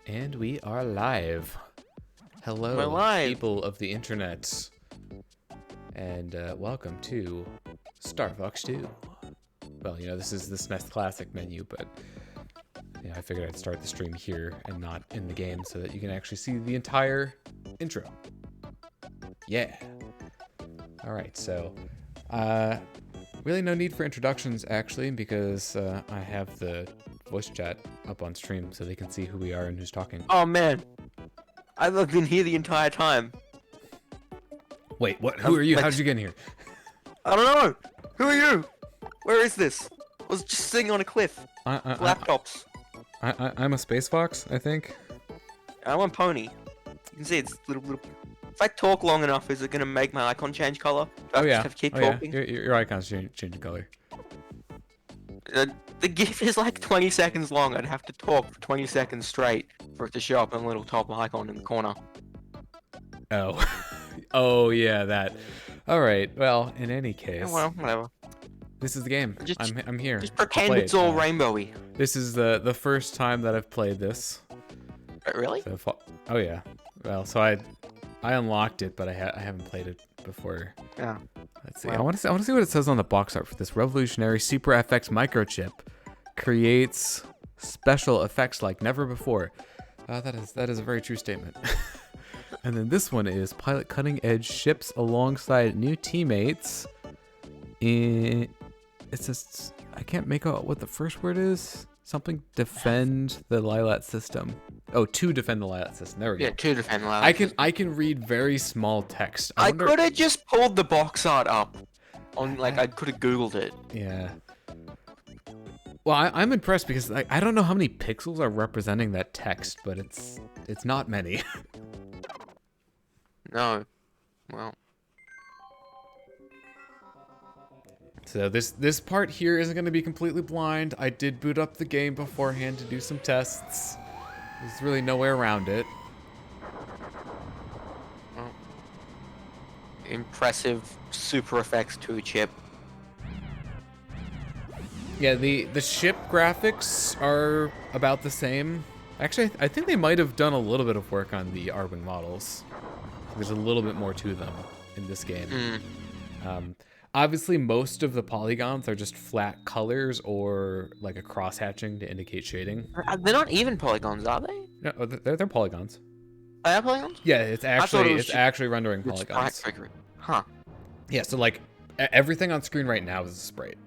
And we are live. Hello, We're live. people of the internet. And welcome to Star Fox 2. Well, you know, this is the SNES Classic menu, but you know, I figured I'd start the stream here and not in the game so that you can actually see the entire intro. Yeah. Alright, so really no need for introductions, actually, because I have the voice chat up on stream so they can see who we are and who's talking. Oh man, I've been here the entire time. Wait, what? Who are you? How did you get in here? I don't know. Who are you? Where is this? I was just sitting on a cliff. Laptops. I'm a space fox, I think. I'm on pony. You can see it's little. If I talk long enough, is it gonna make my icon change color? Do I just have to keep talking? Yeah. Your icon's changing color. The GIF is like 20 seconds long. I'd have to talk for 20 seconds straight for it to show up in a little top icon in the corner. Oh. Oh, yeah, that. Alright, well, in any case. Oh, well, whatever. This is the game. I'm here. Just pretend it's all rainbowy. This is the first time that I've played this. Really? So, oh, yeah. Well, so I unlocked it, but I haven't played it before. Yeah. Let's see. Well, I want to see what it says on the box art for this. Revolutionary Super FX microchip creates special effects like never before. That is a very true statement. And then this one is pilot cutting edge ships alongside new teammates. It says, I can't make out what the first word is. Something defend the Lilat system. Oh, to defend the Lilat system. There we go. Yeah, to defend the Lilat system. I can read very small text. I could have just pulled the box art up. I could have Googled it. Yeah. Well, I'm impressed because I don't know how many pixels are representing that text, but it's not many. No. Well. So this part here isn't going to be completely blind. I did boot up the game beforehand to do some tests. There's really no way around it. Well, impressive Super effects 2 chip. Yeah, the ship graphics are about the same. Actually, I think they might have done a little bit of work on the Arwing models. There's a little bit more to them in this game. Obviously, most of the polygons are just flat colors or like a cross-hatching to indicate shading. They're not even polygons, are they? No, they're polygons. Are they polygons? Yeah, it's actually rendering polygons. Huh. Yeah, so like everything on screen right now is a sprite.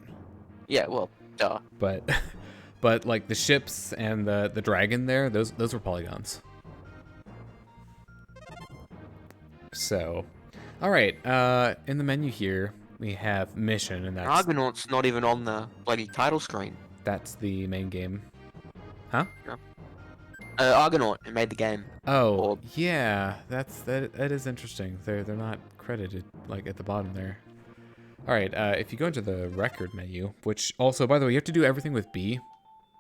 Yeah, well, duh. But like the ships and the dragon there, those were polygons. So, all right. In the menu here, we have mission, and that's Argonaut's not even on the bloody title screen. That's the main game. Huh? Yeah. Argonaut who made the game. Oh, yeah. That is interesting. They're not credited like at the bottom there. All right. If you go into the record menu, which also, by the way, you have to do everything with B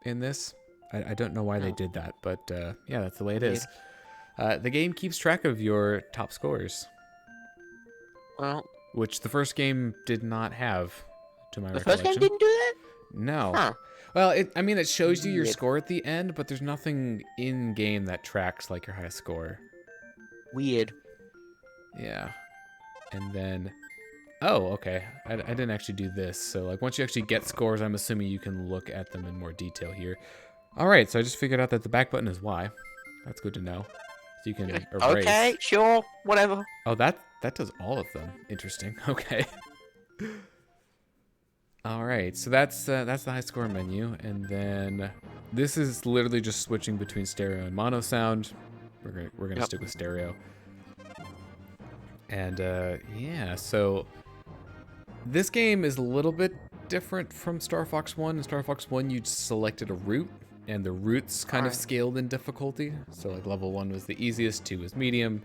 in this. I don't know why they did that, but yeah, that's the way it is. The game keeps track of your top scores. Well, which the first game did not have, to my The recollection. first game didn't do that? No. Huh. Well, it shows you your score at the end, but there's nothing in-game that tracks like your highest score. Weird. Yeah. And then... Oh, okay. I didn't actually do this. So, like, once you actually get scores, I'm assuming you can look at them in more detail here. All right, so I just figured out that the back button is Y. That's good to know. So you can erase. Okay, sure, whatever. Oh, that does all of them. Interesting. Okay. All right, so that's the high score menu, and then this is literally just switching between stereo and mono sound. We're gonna stick with stereo. And yeah, so this game is a little bit different from Star Fox 1. In Star Fox 1, you selected a route, and the routes kind of scaled in difficulty. So like level 1 was the easiest, 2 was medium,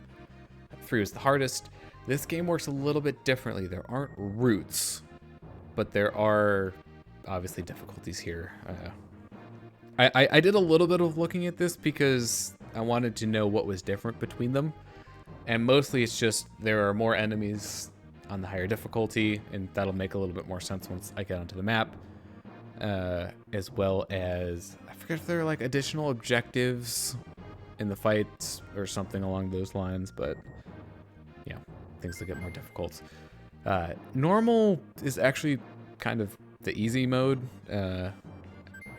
3 was the hardest. This game works a little bit differently. There aren't routes, but there are obviously difficulties here. I did a little bit of looking at this because I wanted to know what was different between them. And mostly it's just there are more enemies on the higher difficulty, and that'll make a little bit more sense once I get onto the map. As well as, I forget if there are like additional objectives in the fights or something along those lines, but yeah, things will get more difficult. Normal is actually kind of the easy mode, and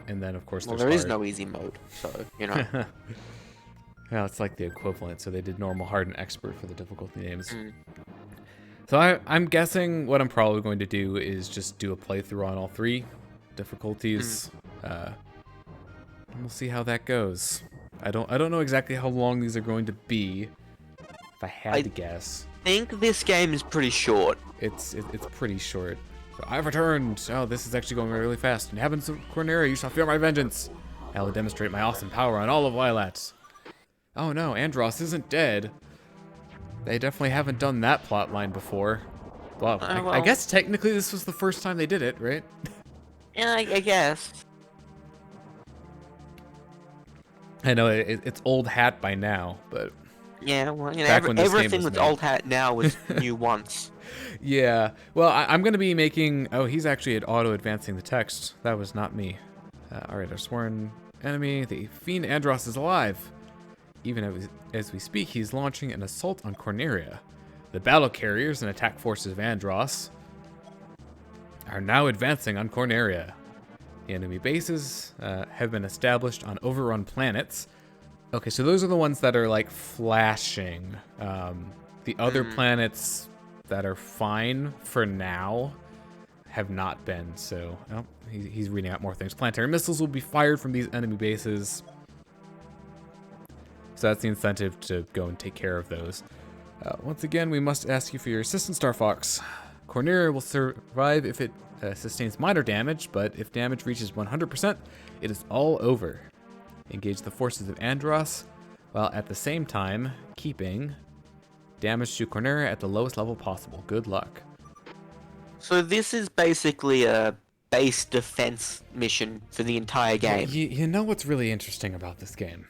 then of course Well, there's there is hard. no easy mode, so you know. Well, it's like the equivalent, so they did normal, hard, and expert for the difficulty names. Mm. So I'm guessing what I'm probably going to do is just do a playthrough on all 3 difficulties. And we'll see how that goes. I don't know exactly how long these are going to be. If I had to guess, I think this game is pretty short. it's pretty short. So I've returned. Oh, this is actually going really fast. In heavens of Corneria, you shall fear my vengeance. I will demonstrate my awesome power on all of Lilat. Oh no, Andross isn't dead. They definitely haven't done that plot line before. Well, I guess technically this was the first time they did it, right? Yeah, I guess. I know it's old hat by now, but Yeah, well, you know, back when this game everything was that's made. old hat now was new once. Yeah. Well, I'm going to be making... Oh, he's actually auto-advancing the text. That was not me. All right, our sworn enemy, the Fiend Andross, is alive. Even as we speak, he's launching an assault on Corneria. The battle carriers and attack forces of Andross are now advancing on Corneria. The enemy bases have been established on overrun planets. Okay, so those are the ones that are like flashing. The other planets that are fine for now have not been. So he's reading out more things. Planetary missiles will be fired from these enemy bases. So that's the incentive to go and take care of those. Once again, we must ask you for your assistance, Star Fox. Corneria will survive if it sustains minor damage, but if damage reaches 100%, it is all over. Engage the forces of Andross, while at the same time keeping damage to Corneria at the lowest level possible. Good luck. So this is basically a base defense mission for the entire game. You know what's really interesting about this game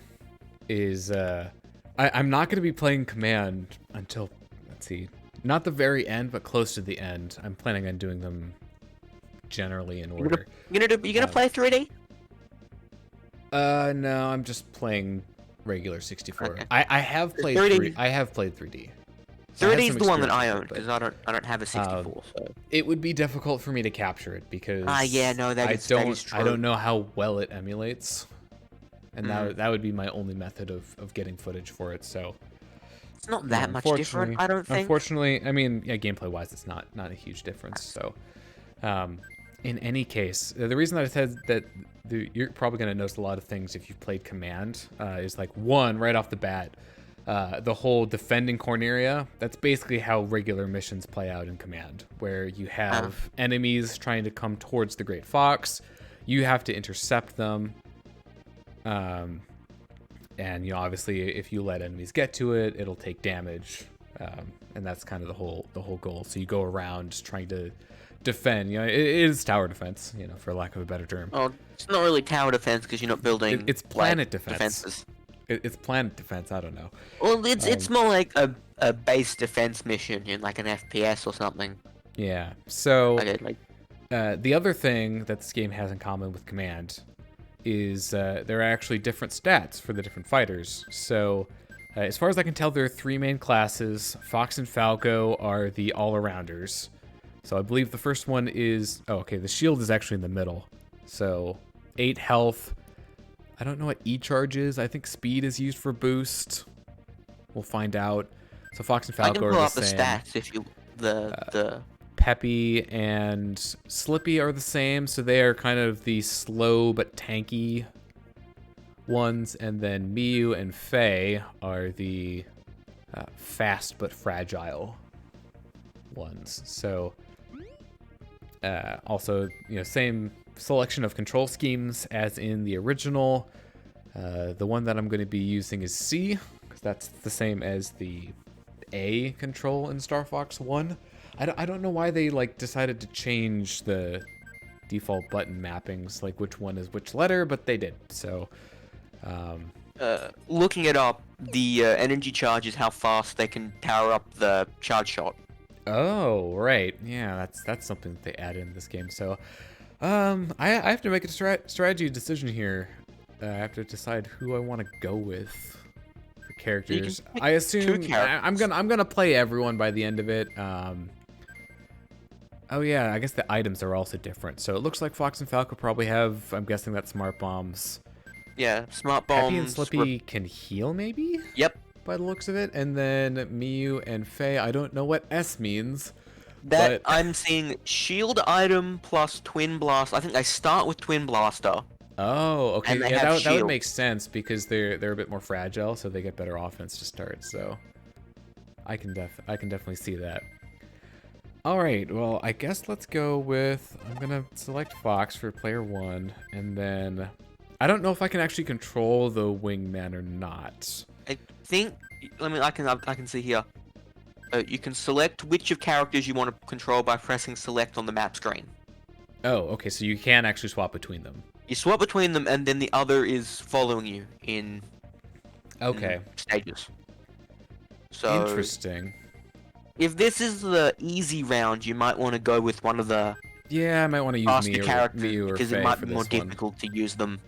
is I'm not going to be playing Command until, let's see, not the very end, but close to the end. I'm planning on doing them generally in order. You gonna play 3D? No, I'm just playing regular 64. Okay. I have played 3D. I have played 3D. 3D is the one that I own own because I don't have a 64. So. It would be difficult for me to capture it because Yeah, no, that is true. I don't know how well it emulates, and that would be my only method of getting footage for it. So it's not that much different, I don't think. Unfortunately, I mean, yeah, gameplay wise, it's not a huge difference. So, in any case, the reason that I said that you're probably going to notice a lot of things if you've played Command is like one right off the bat. The whole defending Corneria, that's basically how regular missions play out in Command, where you have enemies trying to come towards the Great Fox. You have to intercept them. And, you know, obviously, if you let enemies get to it, it'll take damage. And that's kind of the whole goal. So you go around trying to defend. You know, it is tower defense, you know, for lack of a better term. Oh, it's not really tower defense because you're not building. It's planet defense. Defenses. It's planet defense. I don't know. Well, it's more like a base defense mission in like an FPS or something. Yeah. So Okay, the other thing that this game has in common with Command is there are actually different stats for the different fighters. So as far as I can tell, there are 3 main classes. Fox and Falco are the all-arounders. So I believe the first one is... Oh, okay, the shield is actually in the middle. So 8 health. I don't know what E-charge is. I think speed is used for boost. We'll find out. So Fox and Falco are the same. I can pull up the stats if you... The... Peppy and Slippy are the same, so they are kind of the slow but tanky ones, and then Miyu and Faye are the fast but fragile ones. So also, you know, same selection of control schemes as in the original. The one that I'm going to be using is C, because that's the same as the A control in Star Fox 1. I don't know why they like decided to change the default button mappings, like which one is which letter, but they did. So, looking it up, the energy charge is how fast they can power up the charge shot. Oh, right. Yeah, that's something that they added in this game. So, I have to make a strategy decision here. I have to decide who I want to go with. characters. pick I assume two characters. I'm gonna play everyone by the end of it. Oh yeah, I guess the items are also different. So it looks like Fox and Falco probably have. I'm guessing that smart bombs. Yeah, smart bombs. Happy and Slippy can heal, maybe? Yep. By the looks of it. And then Miyu and Faye, I don't know what S means. That but... I'm seeing shield item plus twin blast. I think they start with twin blaster. Oh, okay. And they Yeah, have that would shield. make sense because they're a bit more fragile, so they get better offense to start. So I can definitely see that. All right. Well, I guess let's go with. I'm gonna select Fox for player 1, and then I don't know if I can actually control the wingman or not. I think. I can see here. You can select which of characters you want to control by pressing select on the map screen. Oh, okay. So you can actually swap between them. You swap between them, and then the other is following you in stages. So Interesting. if this is the easy round, you might want to go with one of the Yeah, I might want to use faster Miyu characters or because Faye it might for be more this one. difficult to use them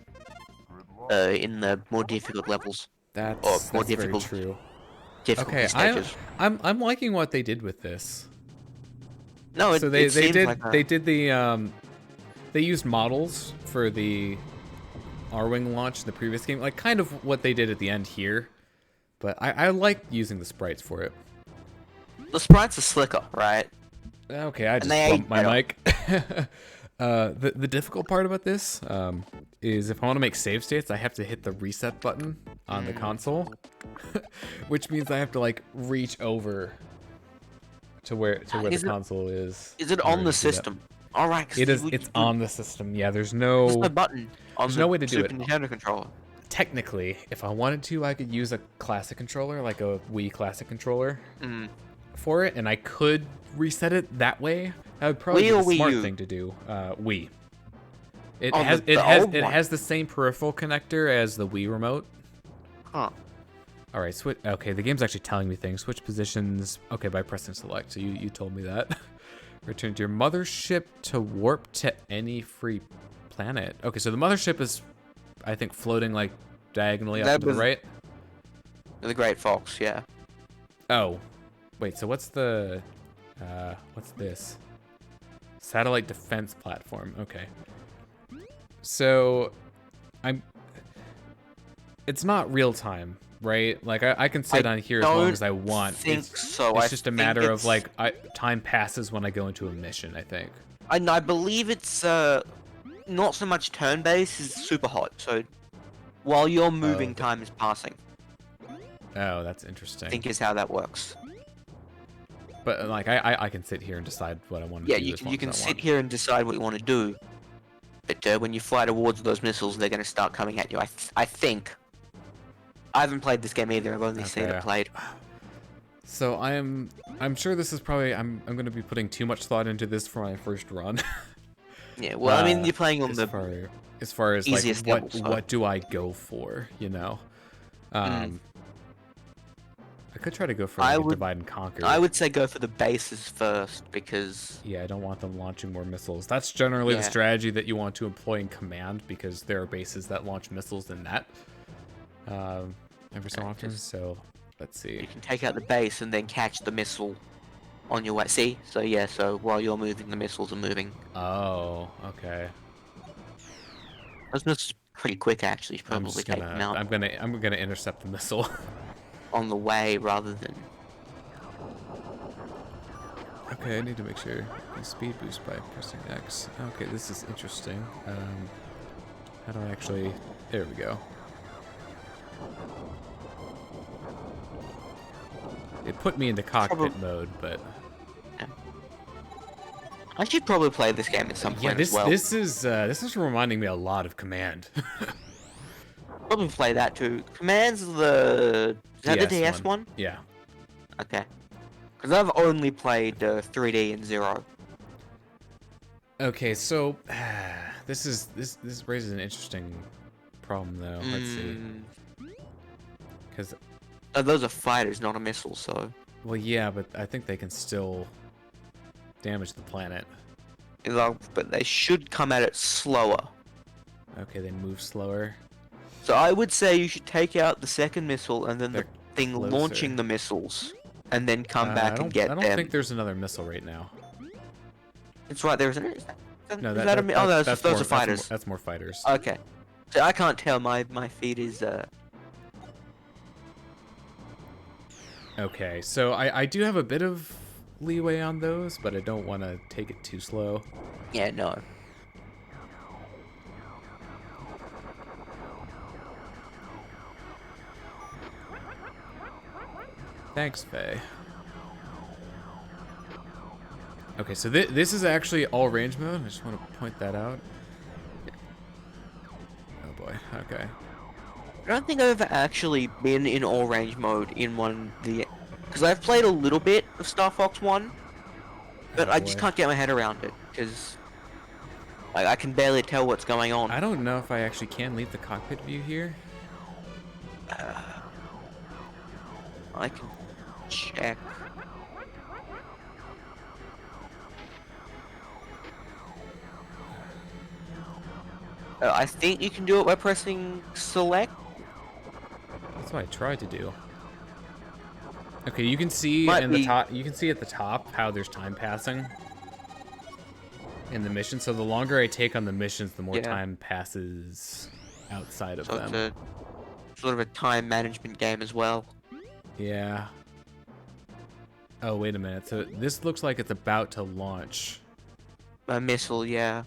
in the more difficult levels. That's more very difficult. true. Difficult Okay, stages. I'm liking what they did with this. No, So they seems did like they did the they used models for the R-Wing launch in the previous game, like kind of what they did at the end here. But I like using the sprites for it. the sprites are slicker, right? Okay, I just they bumped my age mic. The difficult part about this is if I want to make save states, I have to hit the reset button on the console, which means I have to like reach over to where the console is. Is it on the system? All right. It's on the system. Yeah, there's no button on there's the no way to do Super it. Nintendo controller. Technically, if I wanted to, I could use a classic controller, like a Wii classic controller, for it, and I could reset it that way. That would probably be Wii or the Wii smart U? thing to do. Wii. It Oh, has the old one. has the same peripheral connector as the Wii remote. Huh. All right, switch. Okay, the game's actually telling me things. Switch positions. Okay, by pressing select. So you told me that. Return to your mothership to warp to any free planet. Okay, so the mothership is, I think, floating like diagonally up to the right. The Great Fox, yeah. Oh, wait. So what's the what's this? Satellite defense platform. Okay. So it's not real time, right? Like I can sit on here as long as I want. It's just a matter of like time passes when I go into a mission, I think. I believe it's not so much turn-based, it's super hot. So while you're moving, time is passing. Oh, that's interesting. I think is how that works. But like I can sit here and decide what I want to do. Yeah, you can sit here and decide what you want to do. But when you fly towards those missiles, they're going to start coming at you. I think. I haven't played this game either. I've only seen it played. So I'm sure this is probably I'm going to be putting too much thought into this for my first run. Yeah, well, I mean, you're playing on as far as like level, what do I go for, you know? I could try to go for like a divide and conquer. I would say go for the bases first because yeah, I don't want them launching more missiles. That's generally the strategy that you want to employ in command because there are bases that launch missiles in that every so often. So let's see. You can take out the base and then catch the missile on your way. See? So yeah, so while you're moving, the missiles are moving. Oh, okay. Those missiles are pretty quick actually. You probably take them out. I'm gonna intercept the missile. On the way rather than. Okay, I need to make sure I speed boost by pressing X. Okay, this is interesting. How do I actually? There we go. It put me into cockpit mode, but. Yeah. I should probably play this game at some point as well. This is reminding me a lot of Command. Probably play that too. Command's the. Is that the DS one? Yeah. Okay. Because I've only played 3D and Zero. Okay, so this raises an interesting problem though. Let's see. Because those are fighters, not a missile. So. Well, yeah, but I think they can still damage the planet. But they should come at it slower. Okay, they move slower. So I would say you should take out the second missile and then thing Closer. launching the missiles, and then come back and get I don't them. think there's another missile right now. It's right there, isn't it? No, Is that a, oh, no, those are fighters. That's more fighters. Okay. So I can't tell. My feed is Okay, so I do have a bit of leeway on those, but I don't want to take it too slow. Yeah, no. Thanks, Faye. Okay, so this is actually all range mode. I just want to point that out. Oh boy. Okay. I don't think I've ever actually been in all range mode in one of the, because I've played a little bit of Star Fox 1, but Oh I just boy. can't get my head around it because I can barely tell what's going on. I don't know if I actually can leave the cockpit view here. I can check. I think you can do it by pressing select. That's what I tried to do. Okay, you can see Might in the be- top. You can see at the top how there's time passing in the mission. So the longer I take on the missions, the more Yeah. time passes outside of So them. it's a sort of a time management game as well. Yeah. Oh, wait a minute. So this looks like it's about to launch. A missile, yeah.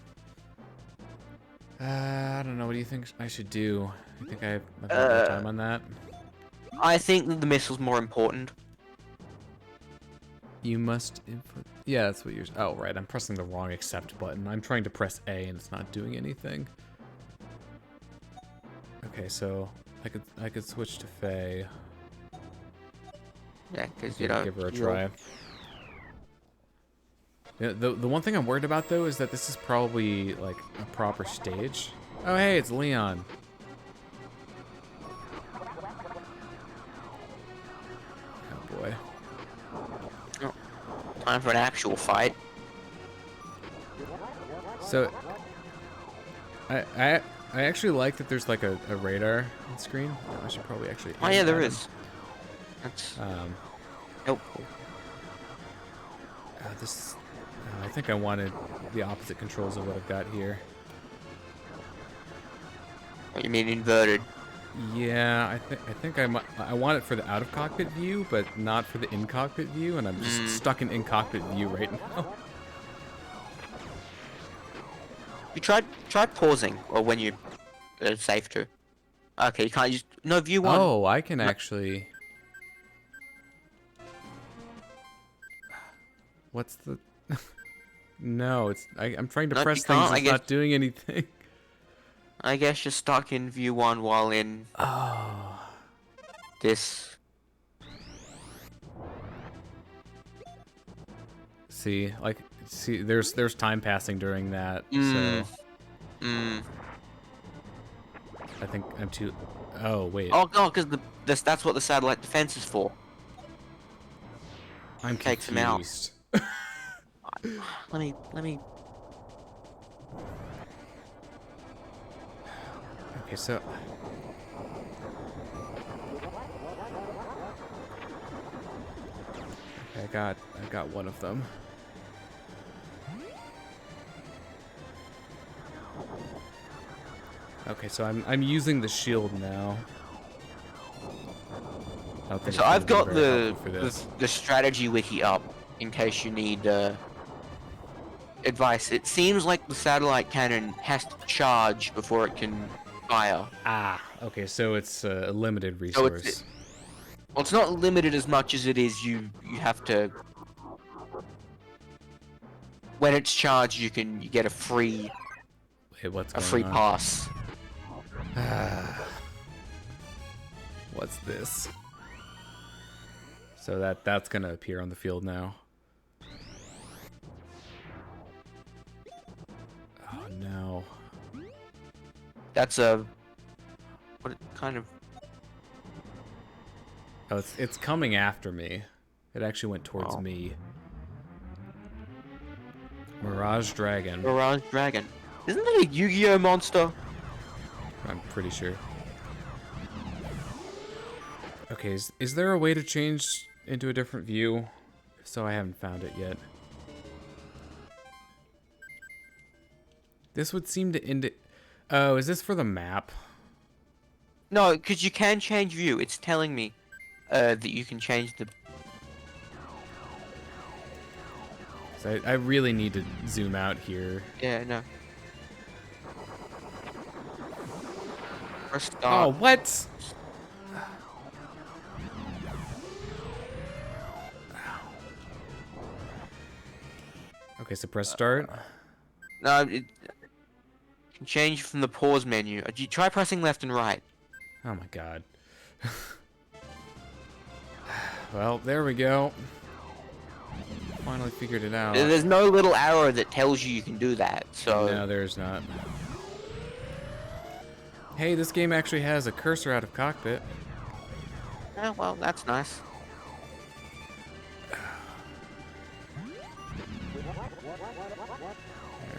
I don't know. What do you think I should do? You think I have more time on that? I think that the missile's more important. You must input. Yeah, that's what you're. Oh, right. I'm pressing the wrong accept button. I'm trying to press A and it's not doing anything. Okay, so I could switch to Faye. Yeah, because you know. Give her a try. Yeah, the one thing I'm worried about though is that this is probably like a proper stage. Oh hey, it's Leon. Oh boy. Time for an actual fight. So I actually like that there's like a radar on screen. I should probably actually. Oh aim yeah, there at is. That's him. helpful. This. I think I wanted the opposite controls of what I've got here. What you mean inverted? Yeah, I think I want it for the out of cockpit view, but not for the in cockpit view, and I'm just stuck in cockpit view right now. You try pausing, or when you safe to. Okay, you can't use no view one. Oh, I can actually. What's the? No, it's I'm trying to Nope, press you can't, things. I It's guess. not doing anything. I guess you're stuck in view one while in Oh. this. See, there's time passing during that, so I think I'm too. Oh wait, Oh no, because that's what the satellite defense is for. I'm takes him out. confused. Let me. Okay, so. Okay, I got one of them. Okay, so I'm using the shield now. I don't think So it's I've gonna got be very helpful for this. the strategy wiki up in case you need advice. It seems like the satellite cannon has to charge before it can fire. Ah, okay, so it's a limited So resource. well, it's not limited as much as it is you have to. When it's charged, you get a free Wait, what's a going free on? pass. What's this? So that's gonna appear on the field now. Oh no. That's a what kind of Oh, it's coming after me. It actually went towards Oh. me. Mirage Dragon. Mirage Dragon? Isn't that a Yu-Gi-Oh monster? I'm pretty sure. Okay, is there a way to change into a different view? So I haven't found it yet. This would seem to indicate... Oh, is this for the map? No, because you can change view. It's telling me that you can change the... So I really need to zoom out here. Yeah, no. Press Oh, start. what? Okay, so press start. No, it can change from the pause menu. You try pressing left and right. Oh my god. Well, there we go. Finally figured it out. There's no little arrow that tells you can do that, so... No, there's not. Hey, this game actually has a cursor out of cockpit. Yeah, well, that's nice.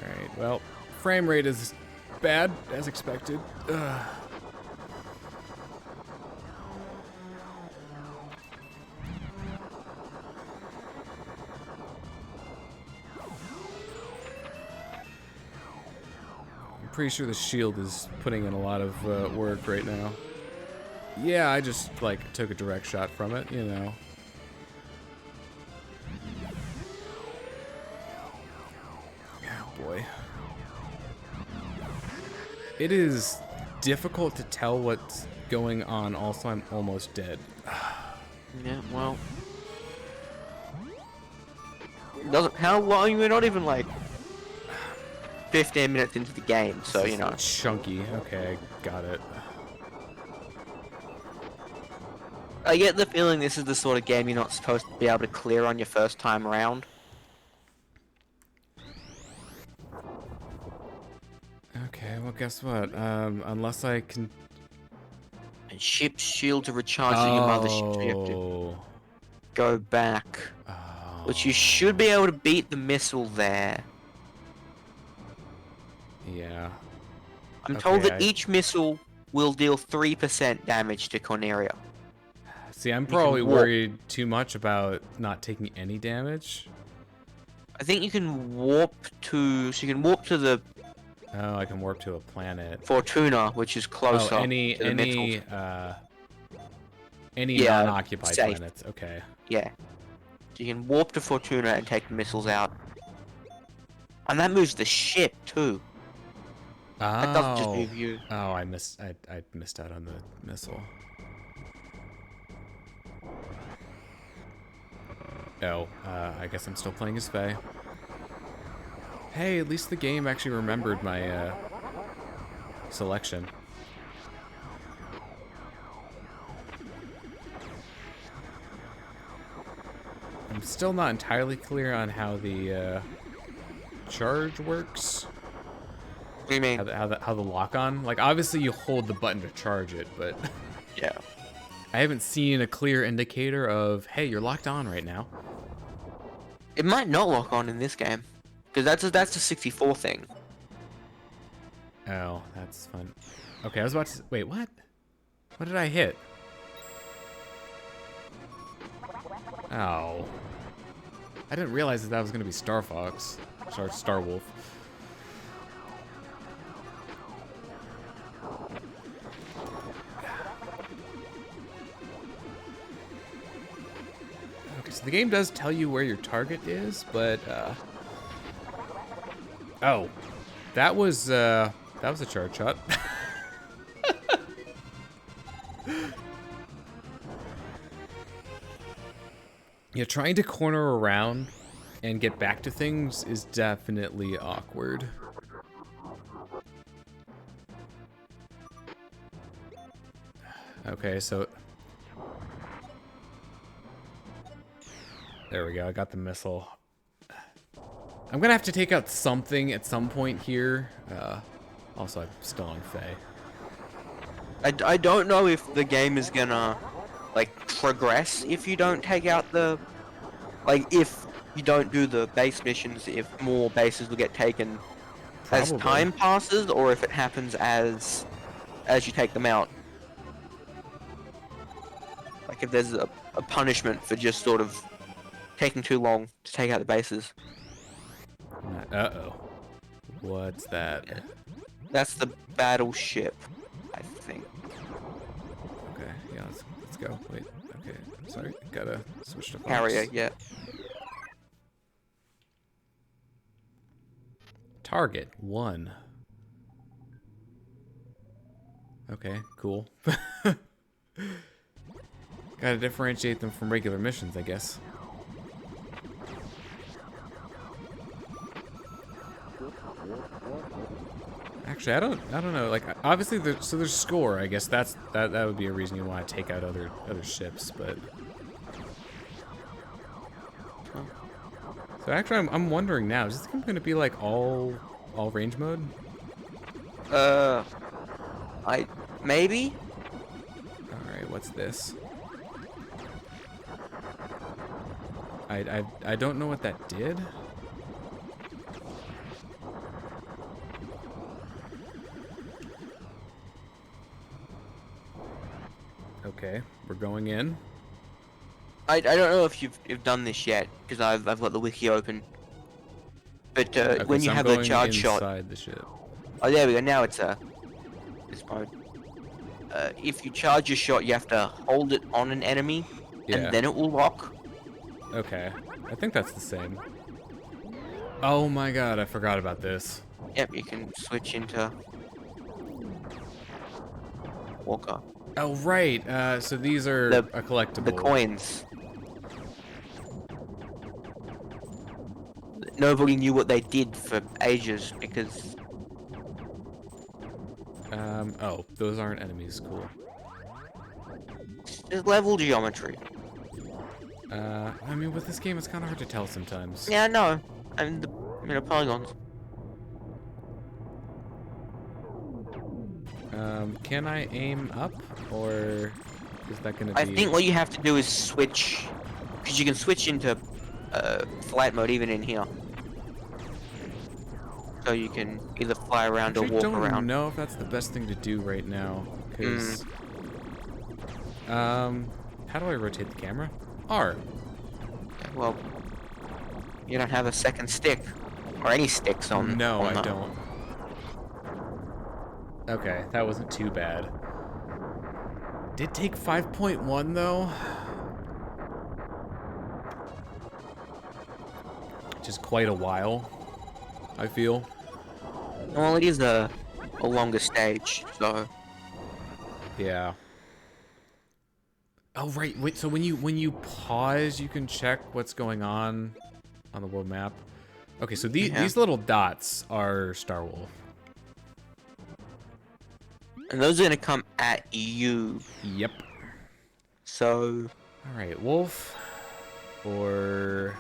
Alright, well, frame rate is bad, as expected. Ugh. I'm pretty sure the shield is putting in a lot of work right now. Yeah, I just, like, took a direct shot from it, you know. Oh, boy. It is difficult to tell what's going on. Also, I'm almost dead. Yeah, well... Doesn't... How long? We're not even, like... 15 minutes into the game, so, you know. Chunky. Okay, got it. I get the feeling this is the sort of game you're not supposed to be able to clear on your first time around. Okay, well, guess what? Unless I can... And ship's shield to recharge your mothership, so you have to go back. Oh. Which you should be able to beat the missile there. Yeah. I'm told that I- each missile will deal 3% damage to Corneria. See, I'm can probably warp. worried too much about not taking any damage. I think you can warp to... So you can warp to the Oh, I can warp to a planet. Fortuna, which is closer Oh, to the missiles. any Yeah, non-occupied safe. planets. Okay. Yeah. So you can warp to Fortuna and take the missiles out. And that moves the ship, too. That doesn't just move you. Oh, I missed out on the missile. Oh, I guess I'm still playing as Faye. Hey, at least the game actually remembered my selection. I'm still not entirely clear on how the charge works. What do you mean? How the lock-on? Like, obviously you hold the button to charge it, but Yeah. I haven't seen a clear indicator of, hey, you're locked on right now. It might not lock on in this game. Because that's a 64 thing. Oh, that's fun. Okay, I was about to... Wait, what? What did I hit? Oh. I didn't realize that was going to be Star Fox. Sorry, Star Wolf. Okay, so the game does tell you where your target is, but, Oh. That was a charge shot. Yeah, trying to corner around and get back to things is definitely awkward. Okay, so... There we go, I got the missile. I'm gonna have to take out something at some point here. Also, I'm still on Faye. I don't know if the game is gonna, like, progress if you don't take out the... Like, if you don't do the base missions, if more bases will get taken as Probably. time passes, or if it happens as you take them out. Like if there's a punishment for just sort of taking too long to take out the bases. Uh-oh. What's that? That's the battleship, I think. Okay, yeah, let's go. Wait, okay, sorry, gotta switch to Fox. Carrier, yeah. Target 1. Okay, cool. Gotta differentiate them from regular missions, I guess. Actually, I don't know. Like, obviously, there's score. I guess that would be a reason you want to take out other ships, but. So actually, I'm wondering now. Is this game going to be like all range mode? Maybe. All right, what's this? I don't know what that did. Okay, we're going in. I don't know if you've done this yet because I've got the wiki open. But Okay, when so you I'm have a going charge shot, inside the ship. oh there we go. Now it's this mode. If you charge your shot, you have to hold it on an enemy, Yeah. and then it will lock. Okay, I think that's the same. Oh my god, I forgot about this. Yep, you can switch into Walker. Oh right, so these are a collectible. The coins. Nobody knew what they did for ages because oh, those aren't enemies. Cool. it's level geometry. I mean, with this game, it's kind of hard to tell sometimes. Yeah, no. I mean, the polygons. Can I aim up, or is that gonna be? I think what you have to do is switch, because you can switch into flight mode even in here. So you can either fly around or I walk don't around. know if that's the best thing to do right now, because how do I rotate the camera? R. Well, you don't have a second stick or any sticks on. No, on I don't. Okay, that wasn't too bad. Did take 5.1 though. Which is quite a while, I feel. Well, it is a longer stage, so. Yeah. Oh right, wait. So when you pause, you can check what's going on the world map. Okay, so these little dots are Star Wolf. And those are gonna come at you. Yep. So. All right, Wolf or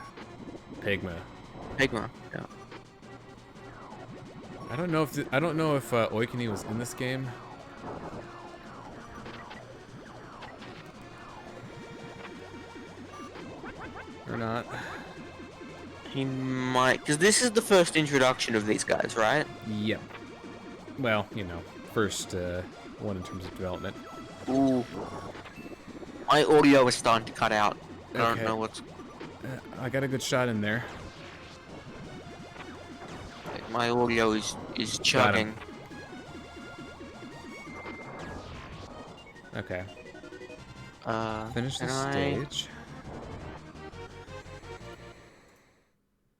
Pigma. Pigma. Yeah. I don't know if Oikini was in this game. Or not. He might, because this is the first introduction of these guys, right? Yep. Well, you know, first one in terms of development. Ooh. My audio is starting to cut out. I don't Okay. know what's. I got a good shot in there. My audio is chugging. Okay. Finish the can I- stage.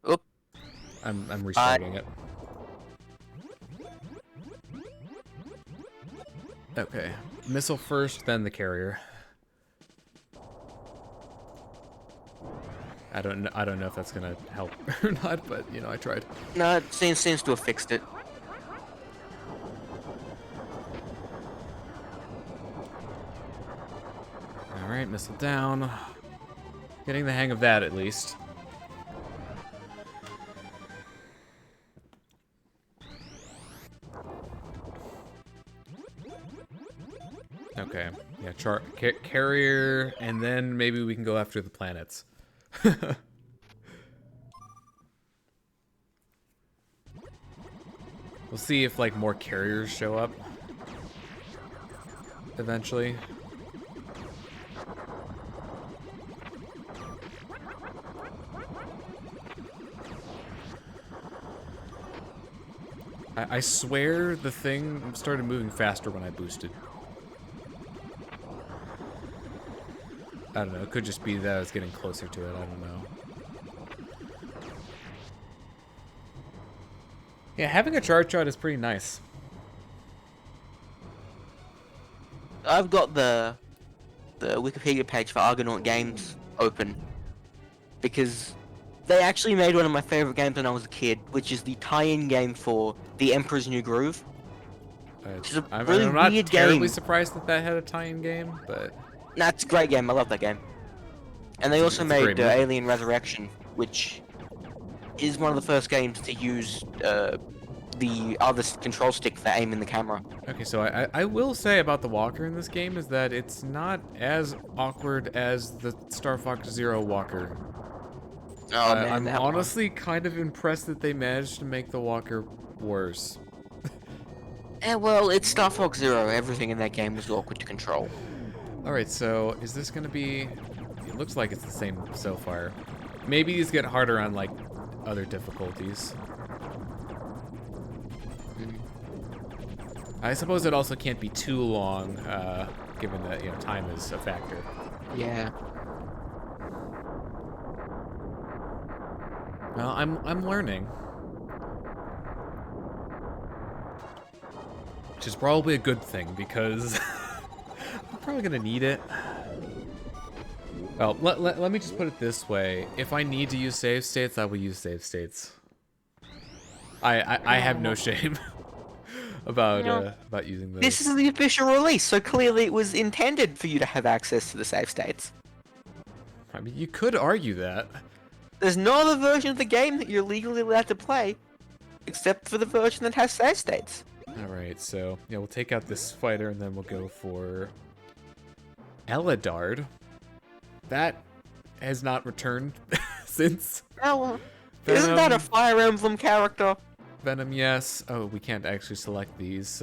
Oop. I'm restarting it. Okay. Missile first, then the carrier. I don't know if that's gonna help or not, but you know, I tried. No, it seems to have fixed it. All right, missile down. Getting the hang of that at least. Okay, yeah, carrier, and then maybe we can go after the planets. We'll see if like more carriers show up eventually. I swear the thing started moving faster when I boosted. I don't know. It could just be that I was getting closer to it. I don't know. Yeah, having a charge shot is pretty nice. I've got the Wikipedia page for Argonaut Games open because they actually made one of my favorite games when I was a kid, which is the tie-in game for The Emperor's New Groove. Which is a really I'm not weird terribly game. surprised that that had a tie-in game, but Nah, it's a great game. I love that game. And they also It's a great made movie. Alien Resurrection, which is one of the first games to use the other control stick for aiming the camera. okay, so I will say about the walker in this game is that it's not as awkward as the Star Fox Zero walker. Oh man, I'm that one. honestly kind of impressed that they managed to make the walker worse. Eh, well, it's Star Fox Zero. Everything in that game was awkward to control. Alright, so is this gonna be... It looks like it's the same so far. Maybe these get harder on, like, other difficulties. I suppose it also can't be too long, given that, you know, time is a factor. Yeah. Well, I'm learning. Which is probably a good thing, because I'm probably gonna need it. Well, let me just put it this way. If I need to use save states, I will use save states. I have no shame about using those. This is the official release, so clearly it was intended for you to have access to the save states. I mean, you could argue that. There's no other version of the game that you're legally allowed to play, except for the version that has save states. Alright, so, yeah, we'll take out this fighter, and then we'll go for... Eladard. That has not returned since. Oh, well, isn't that a Fire Emblem character? Venom, yes. Oh, we can't actually select these,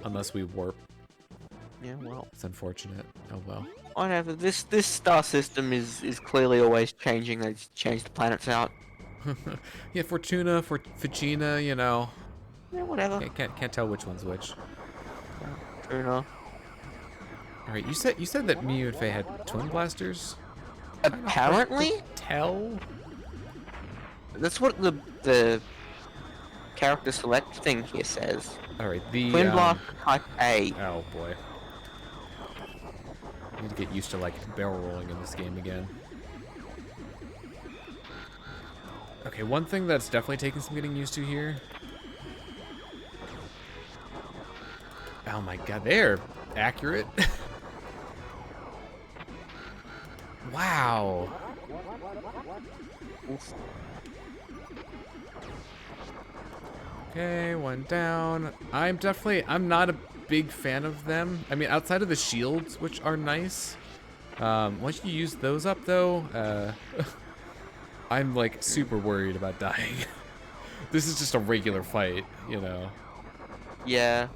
unless we warp. Yeah, well. It's unfortunate. Oh, well. Whatever. This star system is clearly always changing. They change the planets out. Yeah, Fortuna, Fugina, you know. Yeah, whatever. Can't tell which one's which. True enough. Alright, you said that Miyu and Faye had twin blasters? Apparently? Tell? That's what the character select thing here says. Alright, the Twin block type A. Oh boy. I need to get used to like barrel rolling in this game again. Okay, one thing that's definitely taking some getting used to here. Oh my god, they're accurate. Wow. Oof. Okay, one down. I'm not a big fan of them. I mean, outside of the shields, which are nice. Once you use those up, though, I'm, like, super worried about dying. This is just a regular fight, you know. Yeah.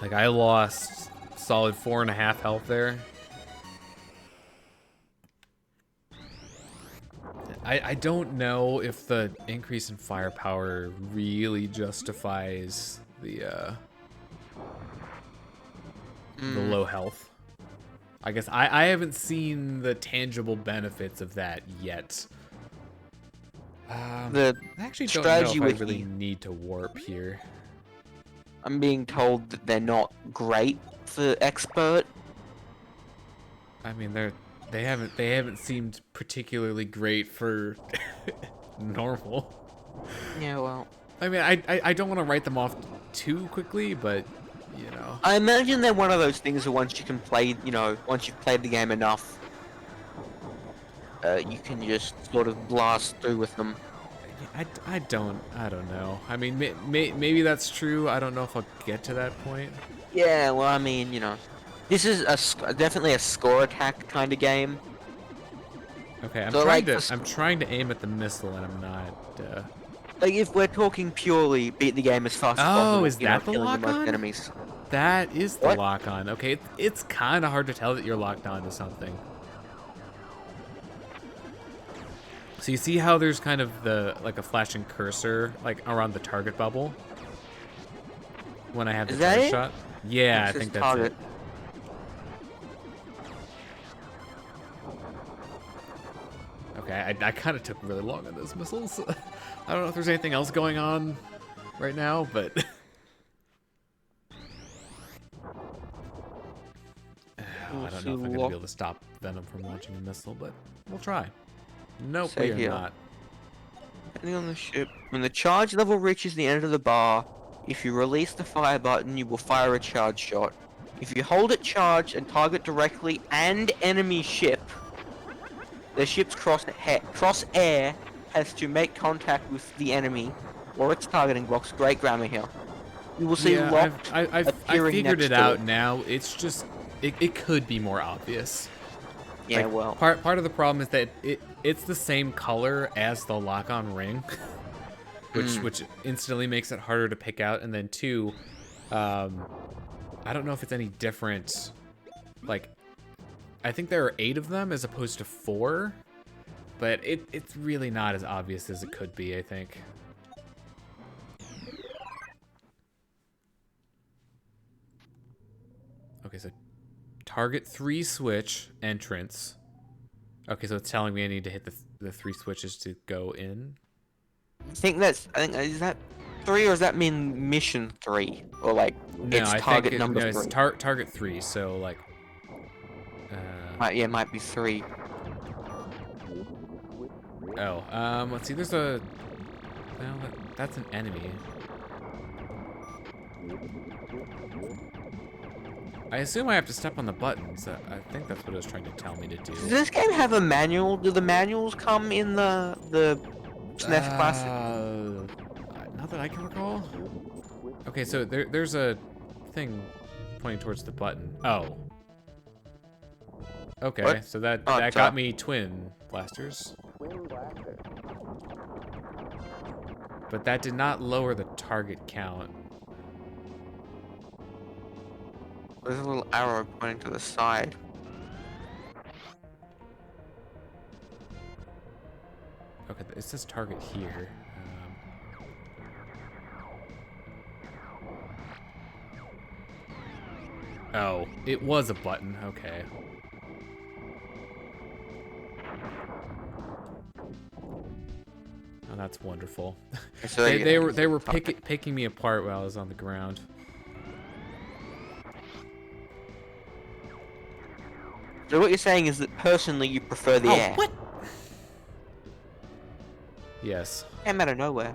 Like, I lost solid 4.5 health there. I don't know if the increase in firepower really justifies the low health. I guess I haven't seen the tangible benefits of that yet. The I actually don't strategy know if I with really need to warp here. I'm being told that they're not great for expert. I mean, they haven't seemed particularly great for normal. Yeah, well. I mean, I don't want to write them off too quickly, but you know. I imagine they're one of those things that once you can play, you know, once you've played the game enough, you can just sort of blast through with them. I don't know. I mean, maybe that's true. I don't know if I'll get to that point. Yeah, well, I mean, you know, this is definitely a score attack kind of game. Okay, So, like, I'm trying to aim at the missile, and I'm not. Like, if we're talking purely beat the game as fast as possible, is you know, that the killing lock most on? enemies. That is the What? lock on. Okay, it's kind of hard to tell that you're locked on to something. So you see how there's kind of like a flashing cursor like around the target bubble when I have the target shot? Yeah, I think that's it. Okay, I kind of took really long on those missiles. I don't know if there's anything else going on right now, but I don't know if I'm gonna be able to stop Venom from launching a missile, but we'll try. Nope, we are not. Depending on the ship, when the charge level reaches the end of the bar, if you release the fire button, you will fire a charge shot. If you hold it charged and target directly and enemy ship, the ship's crosshair has to make contact with the enemy or its targeting box. Great grammar here. You will see locked I've figured it out now. It's just it could be more obvious. Yeah, like, well, part of the problem is that it's the same color as the lock-on ring, which instantly makes it harder to pick out. And then two, I don't know if it's any different. Like, I think there are 8 of them as opposed to 4, but it's really not as obvious as it could be, I think. Okay, so target 3 switch entrance. Okay, so it's telling me I need to hit the 3 switches to go in. I think is that 3 or does that mean mission 3 or like it's target number 3? It's target 3. So like, yeah, it might be 3. Oh, let's see. There's a. Well, that's an enemy. I assume I have to step on the buttons. I think that's what it was trying to tell me to do. Does this game have a manual? Do the manuals come in the SNES Classic? Not that I can recall. Okay, so there's a thing pointing towards the button. Oh. Okay, what? So that got me twin blasters. But that did not lower the target count. There's a little arrow pointing to the side. Okay, it says target here. Oh, it was a button. Okay. Oh, that's wonderful. So they were picking me apart while I was on the ground. So what you're saying is that personally you prefer the air. What? Yes. Came out of nowhere.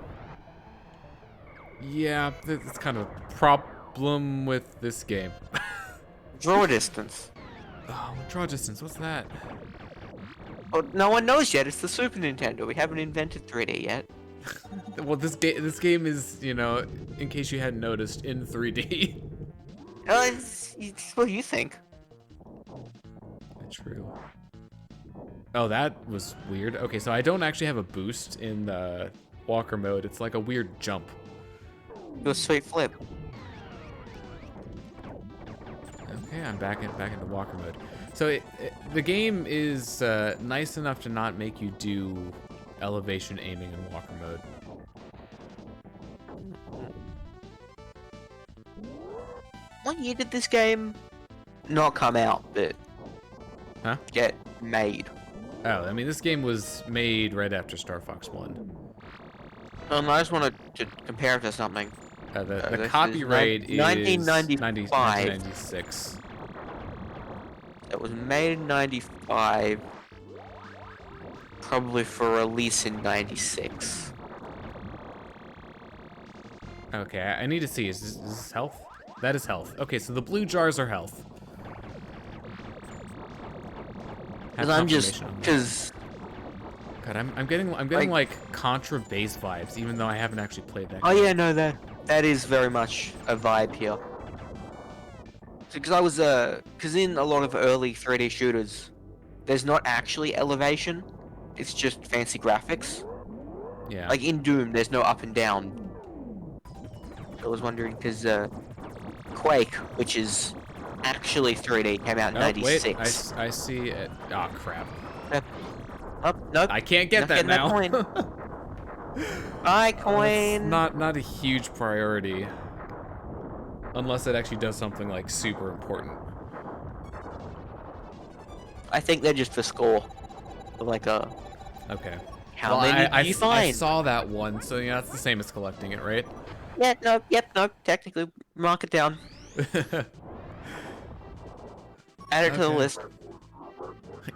Yeah, that's kind of a problem with this game. Draw distance. Oh, draw distance. What's that? Well, no one knows yet. It's the Super Nintendo. We haven't invented 3D yet. Well, this game is, you know, in case you hadn't noticed, in 3D. It's what you think. True. Oh, that was weird. Okay, so I don't actually have a boost in the walker mode. It's like a weird jump. Do a sweet flip. Okay, I'm back into walker mode. So the game is nice enough to not make you do elevation aiming in walker mode. What year did this game not come out, but get made? Oh, I mean, this game was made right after Star Fox 1. I just wanted to compare it to something. The copyright is 1996. It was made in 95, probably for release in 96. Okay, I need to see. Is this health? That is health. Okay, so the blue jars are health. Because God, I'm getting like Contra bass vibes, even though I haven't actually played that. Oh game. Yeah, no, that is very much a vibe here. Because because in a lot of early 3D shooters, there's not actually elevation; it's just fancy graphics. Yeah. Like in Doom, there's no up and down. I was wondering because Quake, which is actually 3D, came out in 96. Wait, I see it. Oh crap. Oh, nope. I can't get Not that getting that now. coin. Bye, coin. It's not a huge priority. Unless it actually does something like super important. I think they're just for score. Like Okay. how many do you I find? saw that one, so yeah, that's the same as collecting it, right? Yeah, no, yep, no. Technically, mark it down. Add it to the Okay. list.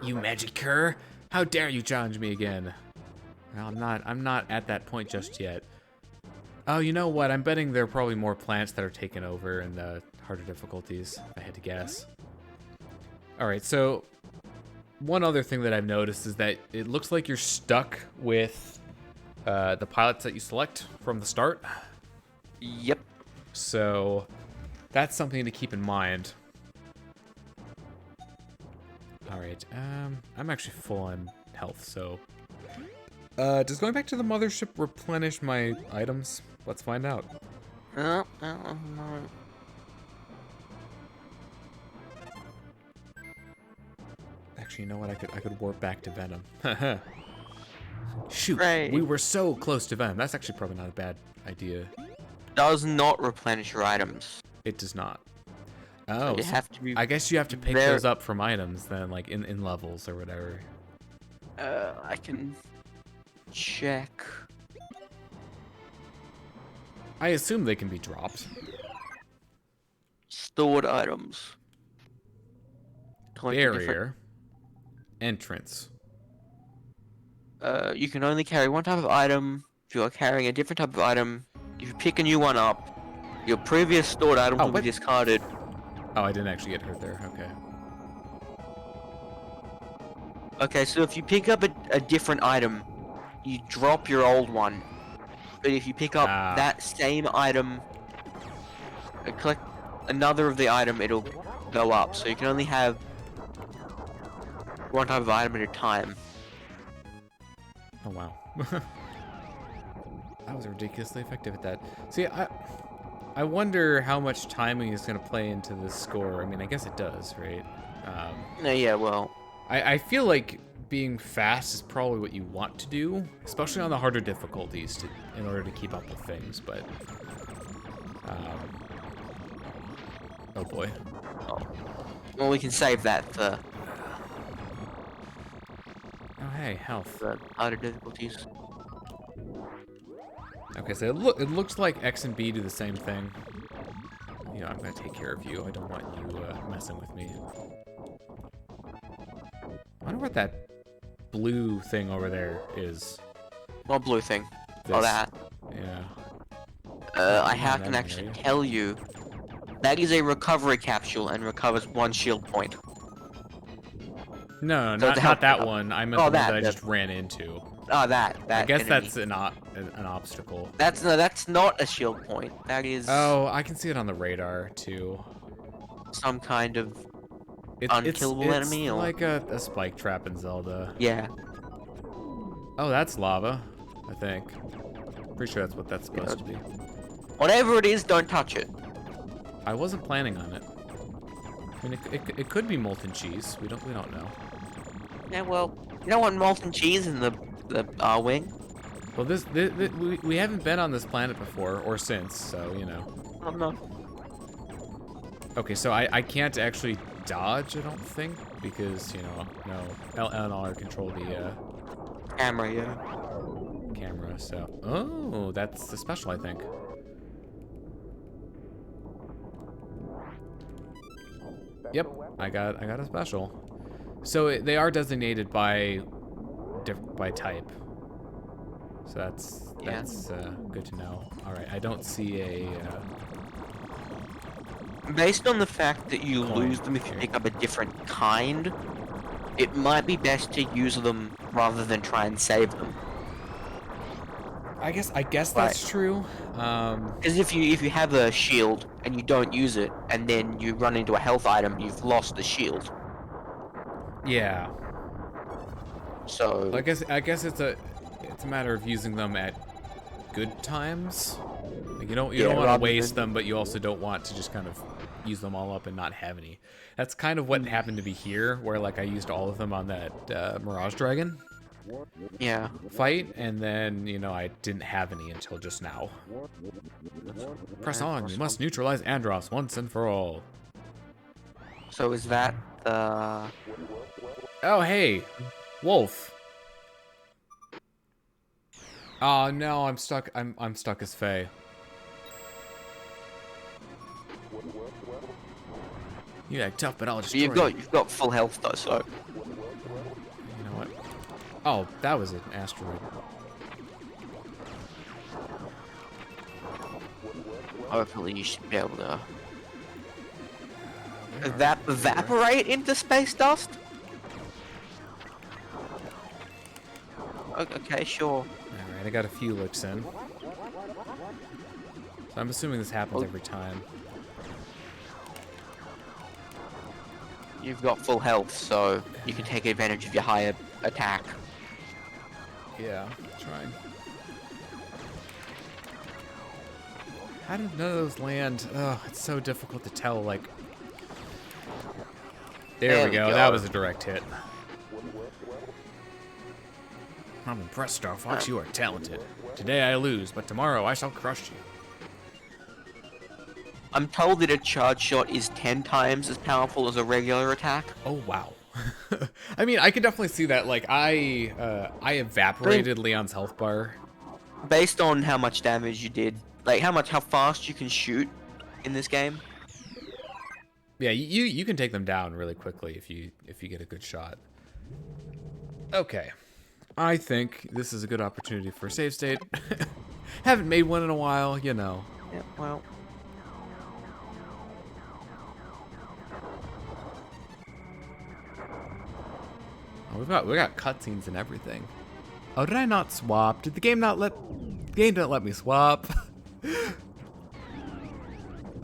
You magic cur! How dare you challenge me again? Well, I'm not at that point just yet. Oh, you know what? I'm betting there are probably more plants that are taken over in the harder difficulties, if I had to guess. Alright, so one other thing that I've noticed is that it looks like you're stuck with the pilots that you select from the start. Yep. So that's something to keep in mind. Alright, I'm actually full on health, so... does going back to the mothership replenish my items? Let's find out. Actually, you know what? I could warp back to Venom. Shoot, Right. we were so close to Venom. That's actually probably not a bad idea. Does not replenish your items. It does not. So Oh, you so have to be. I guess you have to pick very- those up from items then, like in levels or whatever. I can check. I assume they can be dropped. Stored items. Collect a different- Barrier. Entrance. You can only carry one type of item. If you are carrying a different type of item, if you pick a new one up, your previous stored items Oh, will what? be discarded. Oh, I didn't actually get hurt there. Okay. Okay, so if you pick up a different item, you drop your old one. But if you pick up Ah. that same item, collect another of the item, it'll go up. So you can only have one type of item at a time. Oh, wow. I was ridiculously effective at that. See, I wonder how much timing is going to play into this score. I mean, I guess it does, right? No, yeah, well, I feel like being fast is probably what you want to do, especially on the harder difficulties in order to keep up with things, but... oh boy. well, we can save that for Oh, hey, health. the harder difficulties. Okay, so it looks like X and B do the same thing. You know, I'm gonna take care of you. I don't want you messing with me. I wonder what that blue thing over there is. What blue thing? This. Oh, that. Yeah. I Yeah, can that actually area. tell you. That is a recovery capsule and recovers 1 shield point. No, So not, to not help- that one. I meant Oh, the one that, that I the- just ran into. Oh, that I guess enemy. that's an obstacle. That's not a shield point. That is Oh, I can see it on the radar too. some kind of it's Unkillable enemy, or- like a spike trap in Zelda. yeah. Oh, that's lava, I think. Pretty sure that's what that's supposed to be. Whatever it is, don't touch it. I wasn't planning on it. I mean, it could be molten cheese. We don't know. Yeah, well, you don't want molten cheese in the wing. Well, we haven't been on this planet before or since, so you know. I'm not. Okay, so I can't actually dodge, I don't think, because you know L and R control the Camera, yeah. camera. So oh, that's the special, I think. Yep, I got a special. So they are designated by type. So that's good to know. All right, I don't see a. Based on the fact that you Coin. lose them if you pick up a different kind, it might be best to use them rather than try and save them. I guess that's true. Because if you have a shield and you don't use it, and then you run into a health item, you've lost the shield. Yeah. So I guess it's a matter of using them at good times. Like you don't want to rather waste than- them, but you also don't want to just kind of use them all up and not have any. That's kind of what happened to me here, where like I used all of them on that Mirage Dragon. Yeah. fight, and then, you know, I didn't have any until just now. Press on. You must neutralize Andross once and for all. So is that the... Oh, hey, Wolf. Oh no, I'm stuck. I'm stuck as Faye. You act tough, but I'll destroy you. You've got full health though, so... You know what? Oh, that was an asteroid. Hopefully you should be able to... evaporate into space dust? Okay, sure. Alright, I got a few licks in. So I'm assuming this happens every time. You've got full health, so you can take advantage of your higher attack. Yeah, trying. How did none of those land? Oh, it's so difficult to tell, like... There we go. That was a direct hit. I'm impressed, Star Fox. You are talented. Today I lose, but tomorrow I shall crush you. I'm told that a charge shot is 10 times as powerful as a regular attack. Oh, wow. I mean, I could definitely see that. Like, I evaporated Leon's health bar. Based on how much damage you did, like how fast you can shoot in this game. Yeah, you can take them down really quickly if you get a good shot. Okay. I think this is a good opportunity for a save state. Haven't made one in a while, you know. Yeah, well. Oh, we got cutscenes and everything. Oh, did I not swap? Did the game not let... The game didn't let me swap.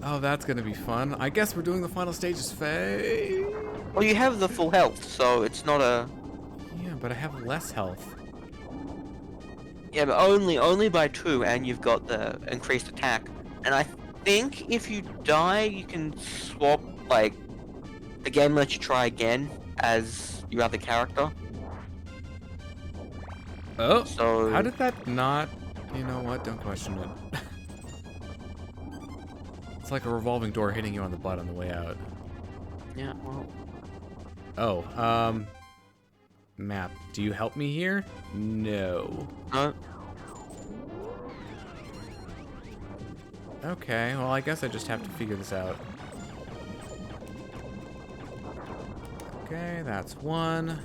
Oh, that's gonna be fun. I guess we're doing the final stages, Faye. Well, you have the full health, so it's not a... Yeah, but I have less health. Yeah, but only by 2, and you've got the increased attack. And I think if you die, you can swap, like... The game lets you try again as your other character. Oh, so... How did that not... You know what? Don't question it. It's like a revolving door hitting you on the butt on the way out. Yeah, well... Oh, map. Do you help me here? No. No. Okay, well, I guess I just have to figure this out. Okay, that's one.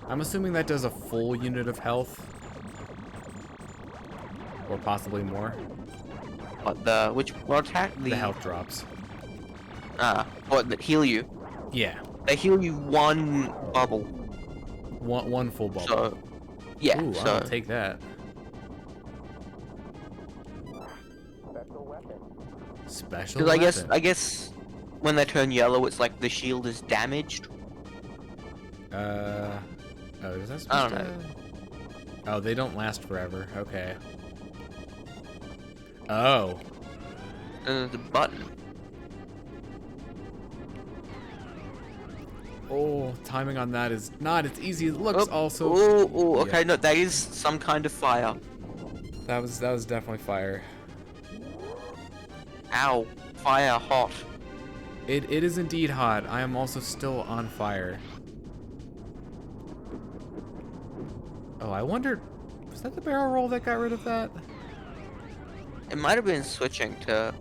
I'm assuming that does a full unit of health. Or possibly more. What, what attack? The health drops. What, that heal you? Yeah. They heal you one bubble. One full bubble. So, yeah, Ooh, so... I'll take that. Special weapon. Because I guess when they turn yellow, it's like the shield is damaged. Oh, is that supposed I don't to... know. Oh, they don't last forever. Okay. Oh. The button. Oh, timing on that is not as easy as it looks. Also. Oh, okay. Yeah. No, that is some kind of fire. That was definitely fire. Ow, fire hot. It is indeed hot. I am also still on fire. Oh, I wondered, was that the barrel roll that got rid of that? It might have been switching to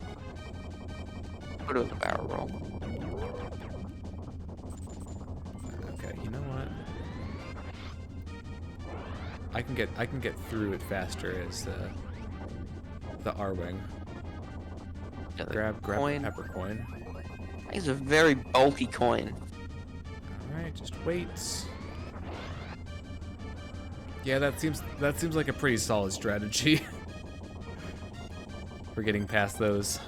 put it with the barrel roll. Okay, you know what? I can get through it faster as the R-wing. Yeah, Grab coin. the pepper coin. It's a very bulky coin. Alright, just wait. Yeah, that seems like a pretty solid strategy. For getting past those.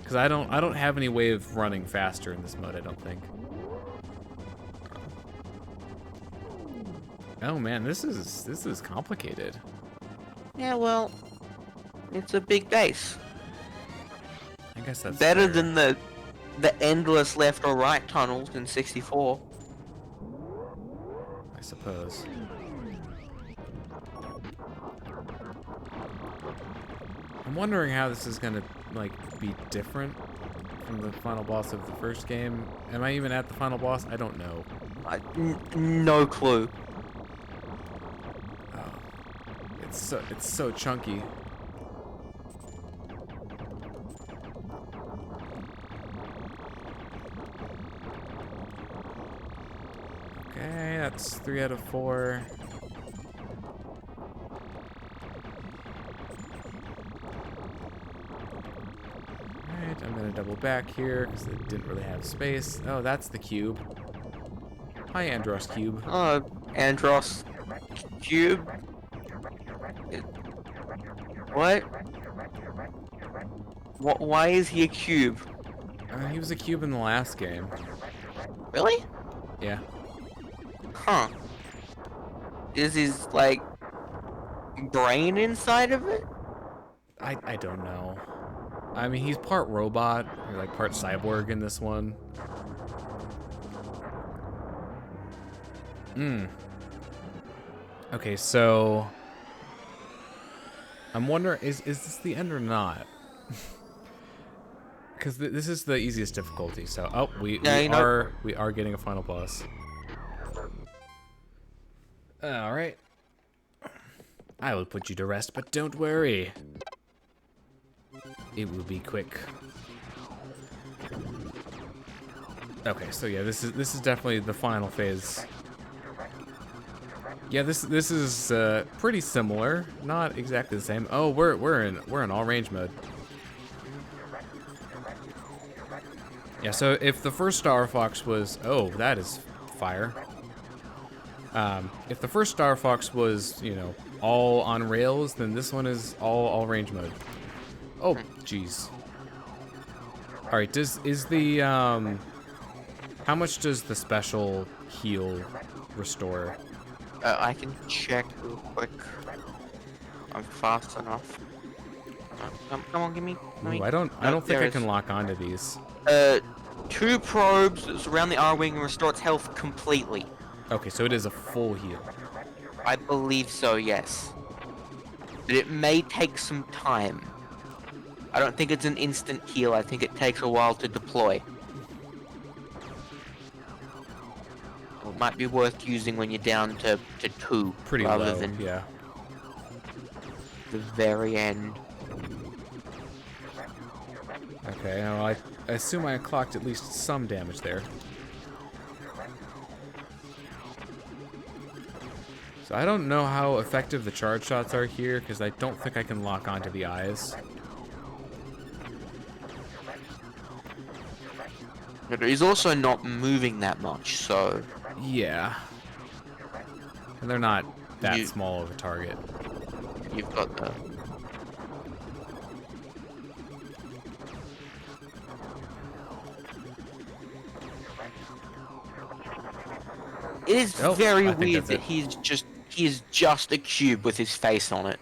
Cause I don't have any way of running faster in this mode, I don't think. Oh man, this is complicated. Yeah, well, it's a big base. I guess that's better fair. than the endless left or right tunnels in 64. suppose. I'm wondering how this is gonna, like, be different from the final boss of the first game. Am I even at the final boss? I don't know. No clue. Oh, it's so chunky. Okay, that's 3 out of 4. Alright, I'm gonna double back here because it didn't really have space. Oh, that's the cube. Hi, Andross cube. Andross cube. What? Why is he a cube? He was a cube in the last game. Really? Yeah. Huh. Is his, like, brain inside of it? I don't know. I mean, he's part robot, or like part cyborg in this one. Okay, so I'm wondering, is this the end or not? Because this is the easiest difficulty. So, oh, we are getting a final boss. All right. I will put you to rest, but don't worry. It will be quick. Okay, so yeah, this is definitely the final phase. Yeah, this is pretty similar, not exactly the same. Oh, we're in all range mode. Yeah, so if the first Star Fox was, oh, that is fire. If the first Star Fox was, you know, all on rails, then this one is all range mode. Oh, jeez. All right, how much does the special heal restore? I can check real quick. I'm fast enough. Come on, give me. Ooh, I don't think I can lock onto these. 2 probes surround the R-wing and restore its health completely. Okay, so it is a full heal. I believe so, yes. But it may take some time. I don't think it's an instant heal. I think it takes a while to deploy. It might be worth using when you're down to 2. Pretty rather low, than yeah. the very end. Okay, well, I assume I clocked at least some damage there. So I don't know how effective the charge shots are here, because I don't think I can lock onto the eyes. But he's also not moving that much, so... Yeah. And they're not that small of a target. You've got the... It is very weird that he is just a cube with his face on it.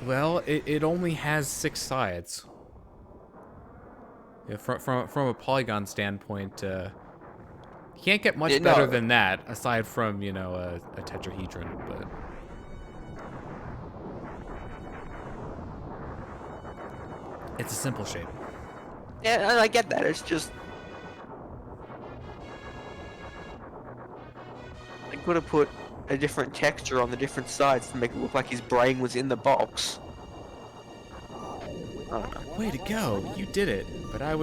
Well, it only has 6 sides. Yeah, from a polygon standpoint, you can't get much better than that, aside from, you know, a tetrahedron, but... It's a simple shape. Yeah, I get that, it's just... I could have put a different texture on the different sides to make it look like his brain was in the box. I don't know. Way to go, you did it. But I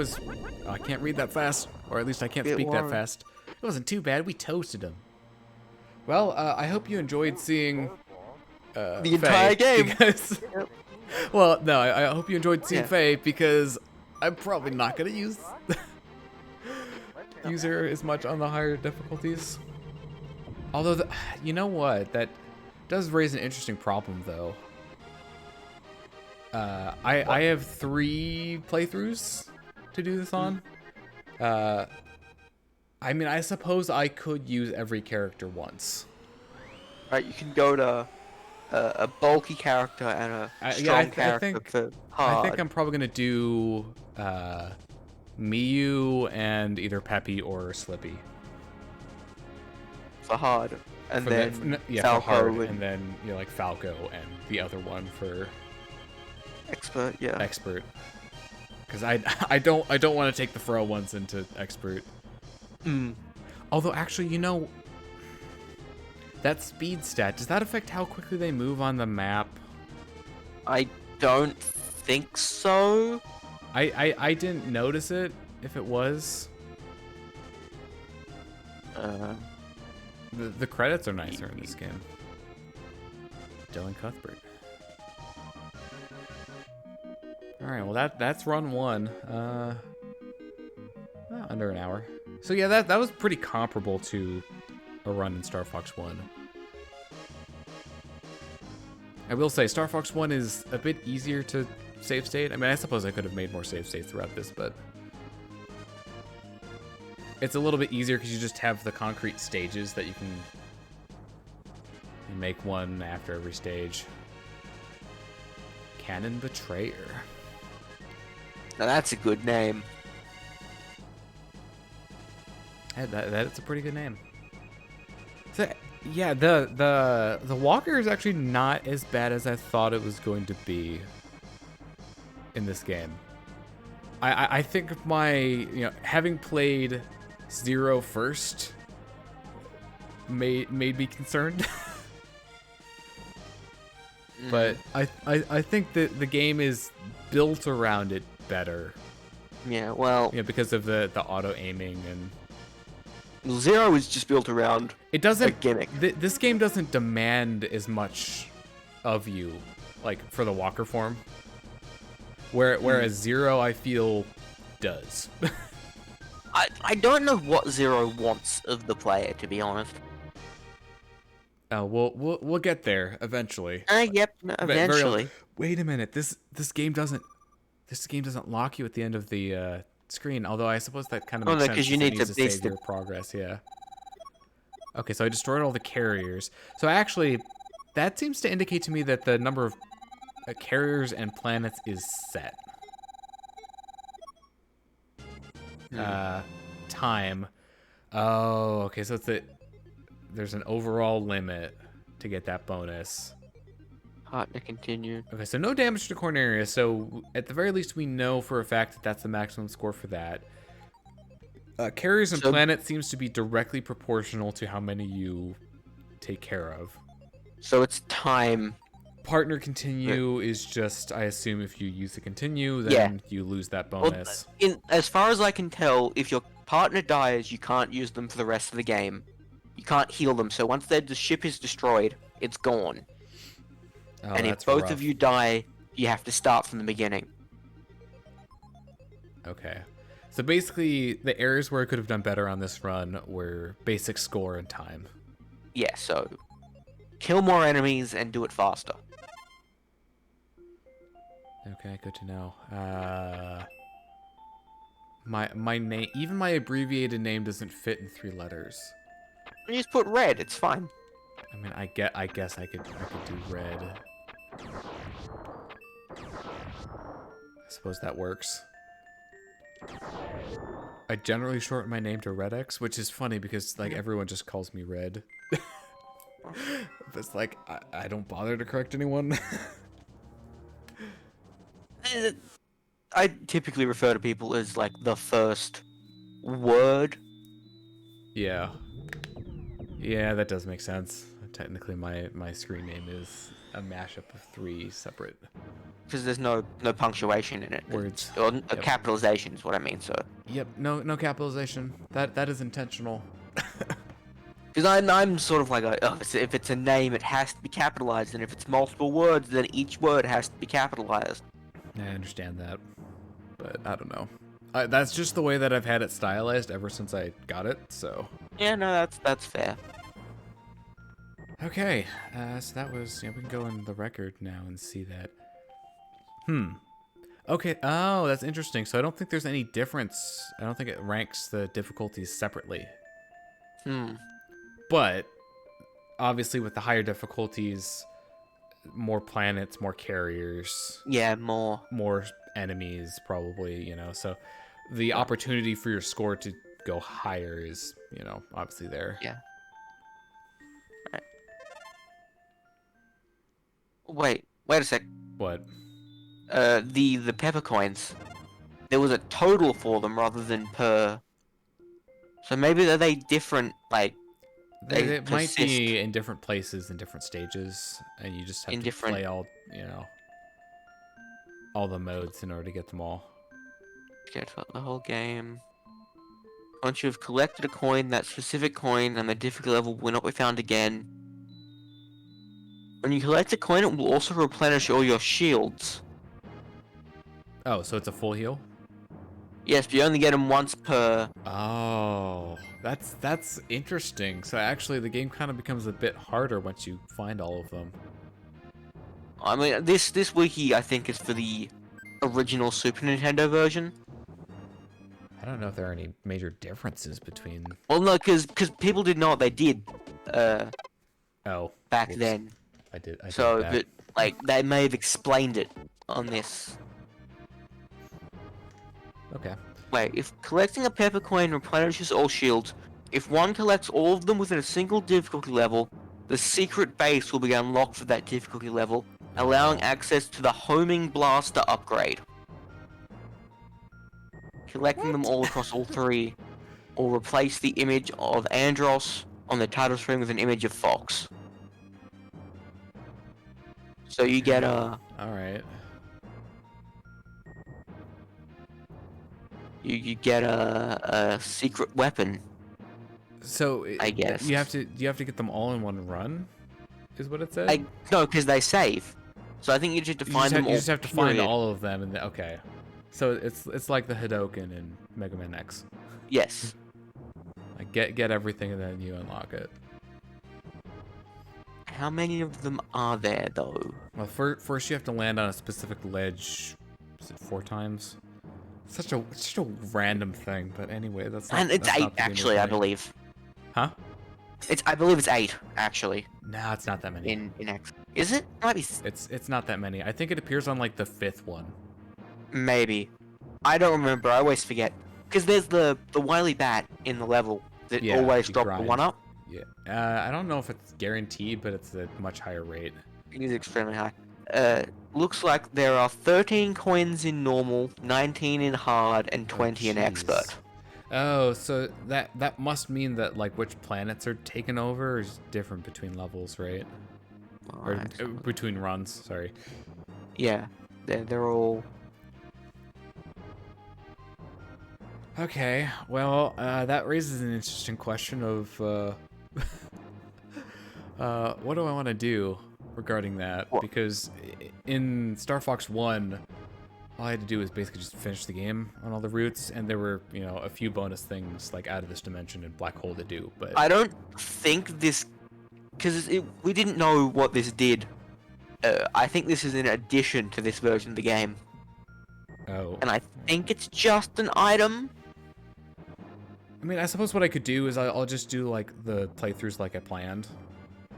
can't read that fast, or at least I can't speak that fast. It wasn't too bad, we toasted him. Well, I hope you enjoyed seeing the entire game. Because, well, no, I hope you enjoyed seeing Faye, because I'm probably not going to use her as much on the higher difficulties. Although, you know what? That does raise an interesting problem, though. I have 3 playthroughs to do this on. I mean, I suppose I could use every character once. Right, you can go to a bulky character and a strong character for hard. I think I'm probably gonna do Miyu and either Peppy or Slippy. for hard, and for then for Falco hard, and and then like Falco and the other one for expert. Yeah. expert. Because I don't want to take the frail ones into expert. Although actually, that speed stat, does that affect how quickly they move on the map? I don't think so. I didn't notice it if it was. The credits are nicer in this game. Dylan Cuthbert. All right, well that's run 1. Under an hour. So yeah, that was pretty comparable to a run in Star Fox 1. I will say Star Fox 1 is a bit easier to save state. I mean, I suppose I could have made more save states throughout this, but it's a little bit easier because you just have the concrete stages that you make one after every stage. Cannon Betrayer. Now that's a good name. Yeah, that's a pretty good name. So, yeah, the walker is actually not as bad as I thought it was going to be in this game. I think having played Zero first made me concerned. But I think that the game is built around it better. Yeah, well, because of the auto aiming and Zero is just built around it doesn't a gimmick. This game doesn't demand as much of you, like for the walker form. Whereas Zero, I feel, does. I don't know what Zero wants of the player, to be honest. Oh, we'll get there eventually. Yep, eventually. Wait a minute. This game doesn't lock you at the end of the screen. Although I suppose that kind of makes sense because you need to save your progress. Yeah. Okay, so I destroyed all the carriers. So actually, that seems to indicate to me that the number of carriers and planets is set. Time. Oh, okay. So there's an overall limit to get that bonus. Partner continue. Okay, so no damage to Corneria. So at the very least, we know for a fact that that's the maximum score for that. Carriers and planets seems to be directly proportional to how many you take care of. So it's time. Partner continue is just, I assume, if you use the continue, then you lose that bonus. Well, as far as I can tell, if your partner dies, you can't use them for the rest of the game. You can't heal them, so once the ship is destroyed, it's gone. Oh, and if both of you die, you have to start from the beginning. Okay. So basically, the areas where I could have done better on this run were basic score and time. Yeah, so kill more enemies and do it faster. Okay, good to know. My name, even my abbreviated name, doesn't fit in 3 letters. You just put red. It's fine. I mean, I guess I could do red. I suppose that works. I generally shorten my name to Redx, which is funny because like everyone just calls me Red. It's like I don't bother to correct anyone. I typically refer to people as like the first word. Yeah. Yeah, that does make sense. Technically, my screen name is a mashup of 3 separate. Because there's no punctuation in it. Words. Or capitalization is what I mean. So. Yep. No capitalization. That is intentional. Because I'm sort of like, if it's a name, it has to be capitalized, and if it's multiple words, then each word has to be capitalized. I understand that, but I don't know. That's just the way that I've had it stylized ever since I got it. So. Yeah, no, that's fair. Okay, so that was, we can go in the record now and see that. Okay, oh, that's interesting. So I don't think there's any difference. I don't think it ranks the difficulties separately. But, obviously with the higher difficulties, more planets, more carriers. Yeah, more enemies, probably, so the opportunity for your score to go higher is, obviously there. Yeah. Wait a sec. What? The pepper coins. There was a total for them rather than per. So maybe are they different? Like they They might persist be in different places in different stages, and you just have in to different. play all, all the modes in order to get them all. Get the whole game. Once you have collected a coin, that specific coin and the difficulty level will not be found again. When you collect a coin, it will also replenish all your shields. Oh, so it's a full heal? Yes, but you only get them once per. Oh, that's interesting. So actually, the game kind of becomes a bit harder once you find all of them. I mean, this wiki I think is for the original Super Nintendo version. I don't know if there are any major differences between. Well, no, because people didn't know what they did, Oh, back whoops. then. I did So, that. but like they may have explained it on this. Okay. Wait, if collecting a pepper coin replenishes all shields, if one collects all of them within a single difficulty level, the secret base will be unlocked for that difficulty level, allowing access to the homing blaster upgrade. Collecting them all across all three, or replace the image of Andross on the title screen with an image of Fox. So you get a All right. you get a secret weapon. So I guess. you have to get them all in one run, is what it said. No, because they save. So I think you just have to find them all. You just have to find period. all of them, and okay. So it's like the Hadoken in Mega Man X. Yes. Like get everything and then you unlock it. How many of them are there though? Well, first you have to land on a specific ledge. Is it 4 times? Such a random thing, but anyway, that's not. And it's that's 8 not the actually, I gameplay. believe. Huh? I believe it's 8 actually No, it's not that many. in X. Is it? Might be. It's not that many. I think it appears on like the 5th one. Maybe. I don't remember. I always forget. Because there's the wily bat in the level that Yeah, always you drop the grind. 1-up. Yeah. I don't know if it's guaranteed, but it's a much higher rate. It is extremely high. Looks like there are 13 coins in normal, 19 in hard, and 20 in jeez. expert. Oh, so that must mean that like which planets are taken over is different between levels, right? Or Alright. between runs. Sorry. Yeah, they're all. Okay. Well, that raises an interesting question of what do I want to do regarding that? What? Because in Star Fox 1, all I had to do was basically just finish the game on all the routes, and there were, a few bonus things like out of this dimension and black hole to do. But I don't think this, because we didn't know what this did. I think this is in addition to this version of the game, oh, and I think it's just an item. I mean, I suppose what I could do is I'll just do like the playthroughs like I planned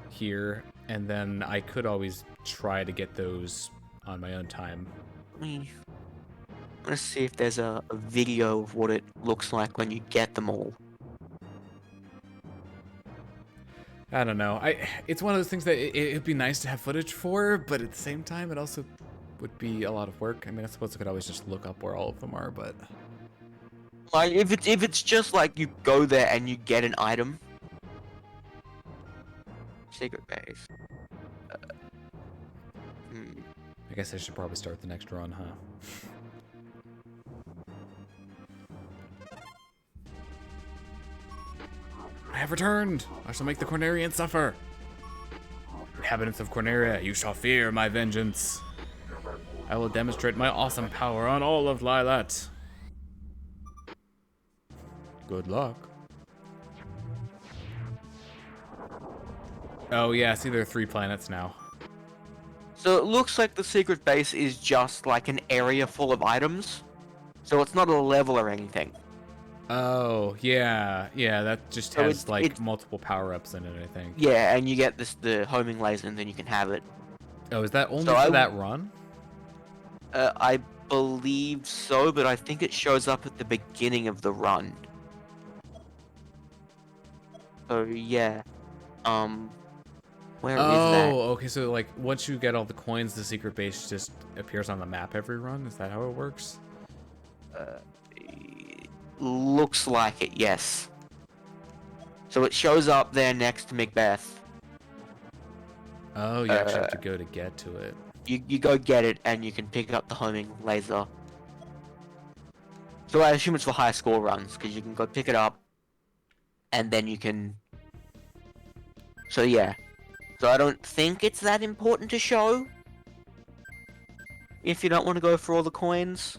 here, and then I could always try to get those on my own time. I'm gonna see if there's a video of what it looks like when you get them all. I don't know. It's one of those things that it'd be nice to have footage for, but at the same time, it also would be a lot of work. I mean, I suppose I could always just look up where all of them are, but Like if it's just like you go there and you get an item. Secret base. I guess I should probably start the next run, huh? I have returned! I shall make the Cornerians suffer! Inhabitants of Corneria, you shall fear my vengeance. I will demonstrate my awesome power on all of Lilat. Good luck. Oh yeah, see there are 3 planets now. So it looks like the secret base is just like an area full of items. So it's not a level or anything. Oh, yeah, that just So has it's multiple power-ups in it, I think. Yeah, and you get the homing laser and then you can have it. Oh, is that only So for that run? I believe so, but I think it shows up at the beginning of the run. So yeah. Where is that? Oh, okay. So like once you get all the coins, the secret base just appears on the map every run. Is that how it works? Looks like it, yes. So it shows up there next to Macbeth. Oh, you actually have to go to get to it. You go get it, and you can pick up the homing laser. So I assume it's for high score runs, because you can go pick it up, and then you can... So yeah. So I don't think it's that important to show. If you don't want to go for all the coins.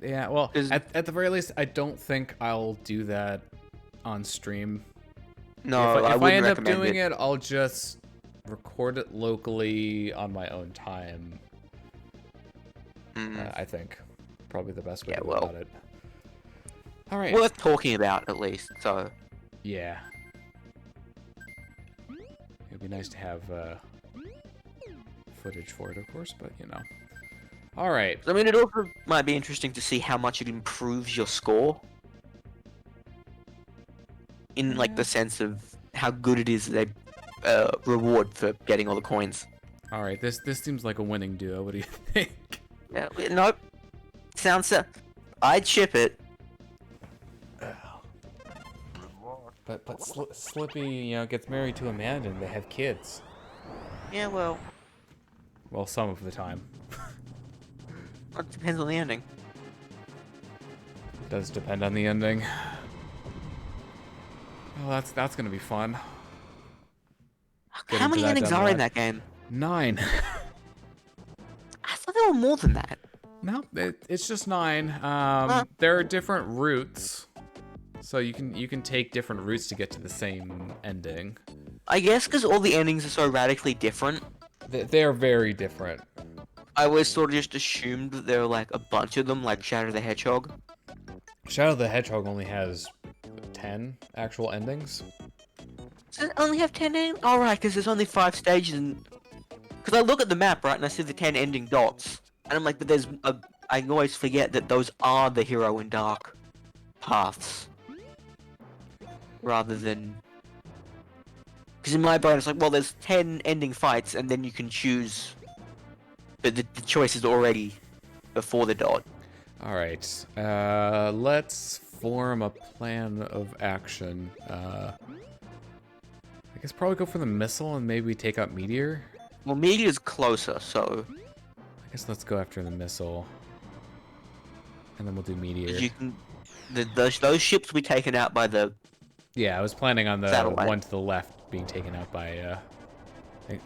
Yeah, well, at the very least, I don't think I'll do that on stream. No, if I end up recommend doing it, I'll just record it locally on my own time. I think probably the best way to go about it. All right. Worth talking about at least. So. Yeah. It'd be nice to have footage for it, of course, but you know. All right. I mean, it also might be interesting to see how much it improves your score. In like the sense of how good it is they reward for getting all the coins. All right, this seems like a winning duo. What do you think? Yeah, nope. Sounds. I'd ship it. But Slippy, you know, gets married to Amanda and they have kids. Yeah, well. Well, some of the time. It depends on the ending. It does depend on the ending. Oh, that's gonna be fun. How many endings are in that game? 9. I thought there were more than that. No, it's just 9. There are different routes, so you can take different routes to get to the same ending. I guess because all the endings are so radically different. They're very different. I always sort of just assumed that there were like a bunch of them, like Shadow the Hedgehog. Shadow the Hedgehog only has 10 actual endings. Does it only have 10 endings? Oh, right, because there's only 5 stages and... Because I look at the map, right, and I see the 10 ending dots. And I'm like, but there's a... I always forget that those are the Hero in Dark paths. Rather than... Because in my brain, it's like, well, there's 10 ending fights, and then you can choose... But the choice is already before the dot. Alright, let's form a plan of action. I guess probably go for the missile and maybe take out Meteor. Well, Meteor's closer, so... I guess let's go after the missile. And then we'll do Meteor. You can... Those ships will be taken out by the... Yeah, I was planning on the satellite. one to the left being taken out by,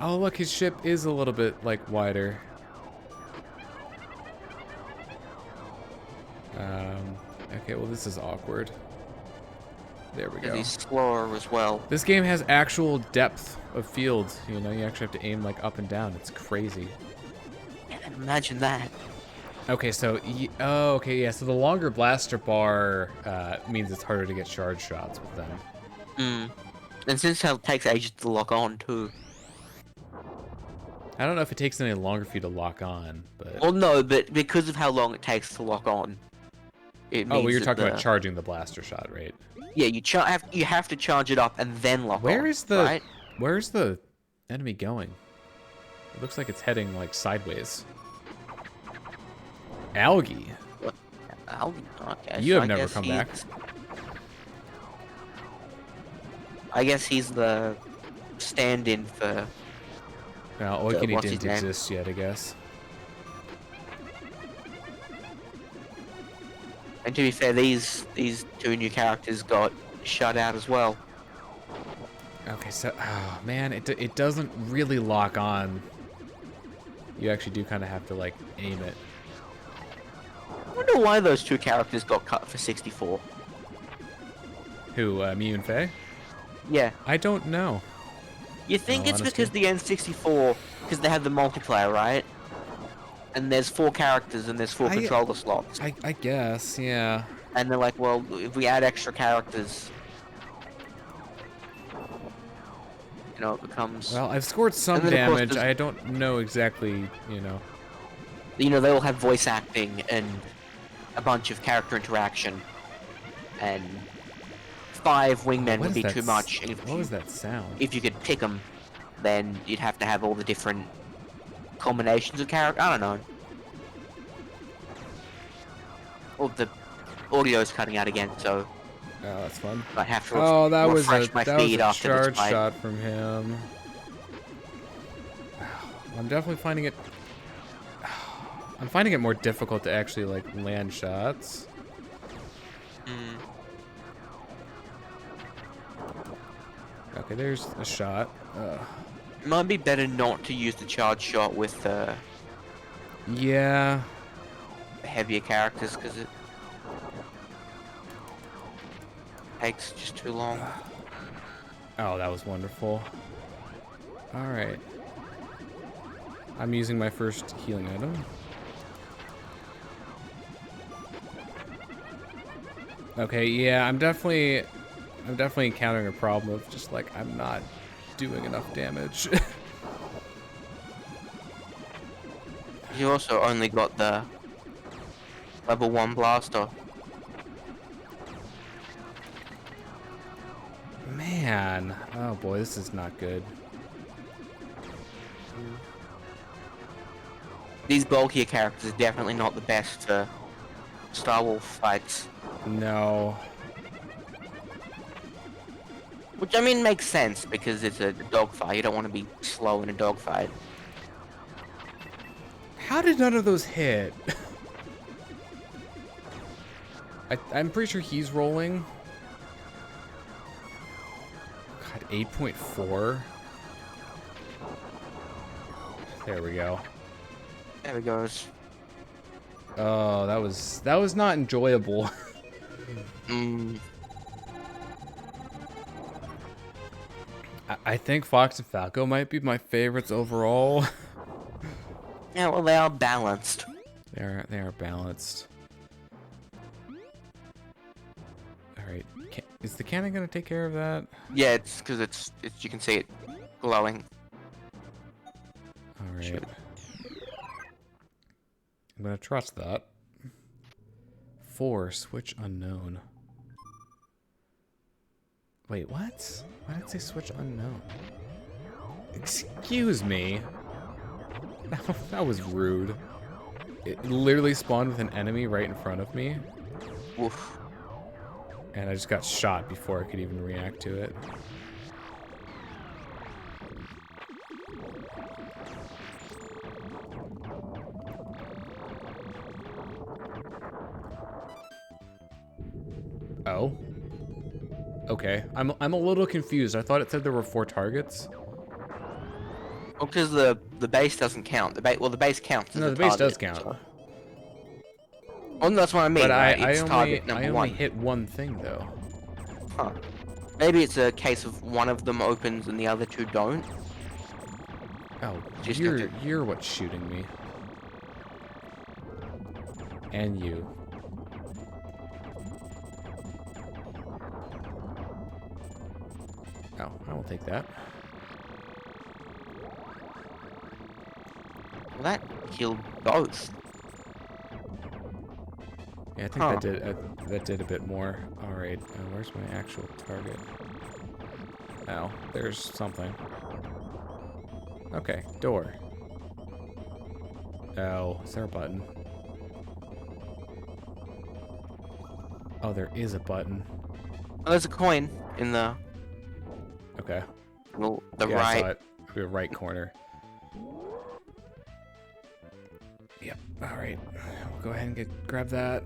Oh, look, his ship is a little bit, like, wider. Okay, well, this is awkward. There we go. He's slower as well. This game has actual depth of field. You know, you actually have to aim, like, up and down. It's crazy. Yeah, imagine that. Okay, so... Oh, okay, yeah, so the longer blaster bar means it's harder to get charge shots with them. And since it takes ages to lock on, too. I don't know if it takes any longer for you to lock on, but... Well, no, but because of how long it takes to lock on, it means oh, well, you're talking about charging the blaster shot, right? Yeah, you have to charge it up and then lock on. Where's the... Right? Where's the enemy going? It looks like it's heading, like, sideways. Algae? What? Algae? Okay, You so have never come back. I guess he's the stand-in for... Well, Oikini what's his didn't name? exist yet, I guess. And to be fair, these 2 new characters got shut out as well. Okay, so... Oh, man, it doesn't really lock on. You actually do kind of have to, like, aim it. I wonder why those 2 characters got cut for 64. Who, Miyu and Faye? Yeah. I don't know. You think No, it's honestly. because the N64, because they have the multiplayer, right? And there's 4 characters and there's 4 controller slots. I guess, yeah. And they're like, well, if we add extra characters, you know, it becomes... Well, I've scored some And then, of course, damage. there's- I don't know exactly, you know. You know, they all have voice acting and a bunch of character interaction. And 5 wingmen What would is be that too much. And what was that sound? if you could pick them, then you'd have to have all the different combinations of character. I don't know. Oh, the audio's cutting out again, so Oh, that's fun. I have to Oh, that was refresh a my feed after this charge fight. shot from him. I'm definitely finding it. I'm finding it more difficult to actually like land shots. Mm. Okay, there's a shot. It might be better not to use the charge shot with Yeah. heavier characters because it takes just too long. Oh, that was wonderful. All right. I'm using my first healing item. Okay, yeah, I'm definitely encountering a problem of just like I'm not doing enough damage. You also only got the level 1 blaster. Man, oh boy, this is not good. These bulkier characters are definitely not the best for Star Wolf fights. No. Which, I mean, makes sense because it's a dogfight. You don't want to be slow in a dogfight. How did none of those hit? I'm pretty sure he's rolling. God, 8.4. There we go. There it goes. Oh, that was not enjoyable. Mm. I think Fox and Falco might be my favorites overall. Yeah, well, they are balanced. They are balanced. All right, is the cannon gonna take care of that? Yeah, it's because it's you can see it glowing. All right. Should. I'm gonna trust that. 4 switch unknown. Wait, what? Why did it say switch unknown? Excuse me. That was rude. It literally spawned with an enemy right in front of me. Oof. And I just got shot before I could even react to it. Oh. Okay. I'm a little confused. I thought it said there were 4 targets. Well, because the base doesn't count. The base counts as No, a the base target, does count. so. Well, that's what I mean, But right? I It's only target number 1. hit one thing though. Huh. Maybe it's a case of one of them opens and the other 2 don't. Oh, Just you're what's shooting me. And you. Oh, I will take that. Well, that killed both. Yeah, I think that did a bit more. All right, where's my actual target? Oh, there's something. Okay, door. Oh, is there a button? Oh, there is a button. Oh, there's a coin in the Okay. well, the Yeah, I saw right. it. The right corner. Yep. All right. We'll go ahead and grab that.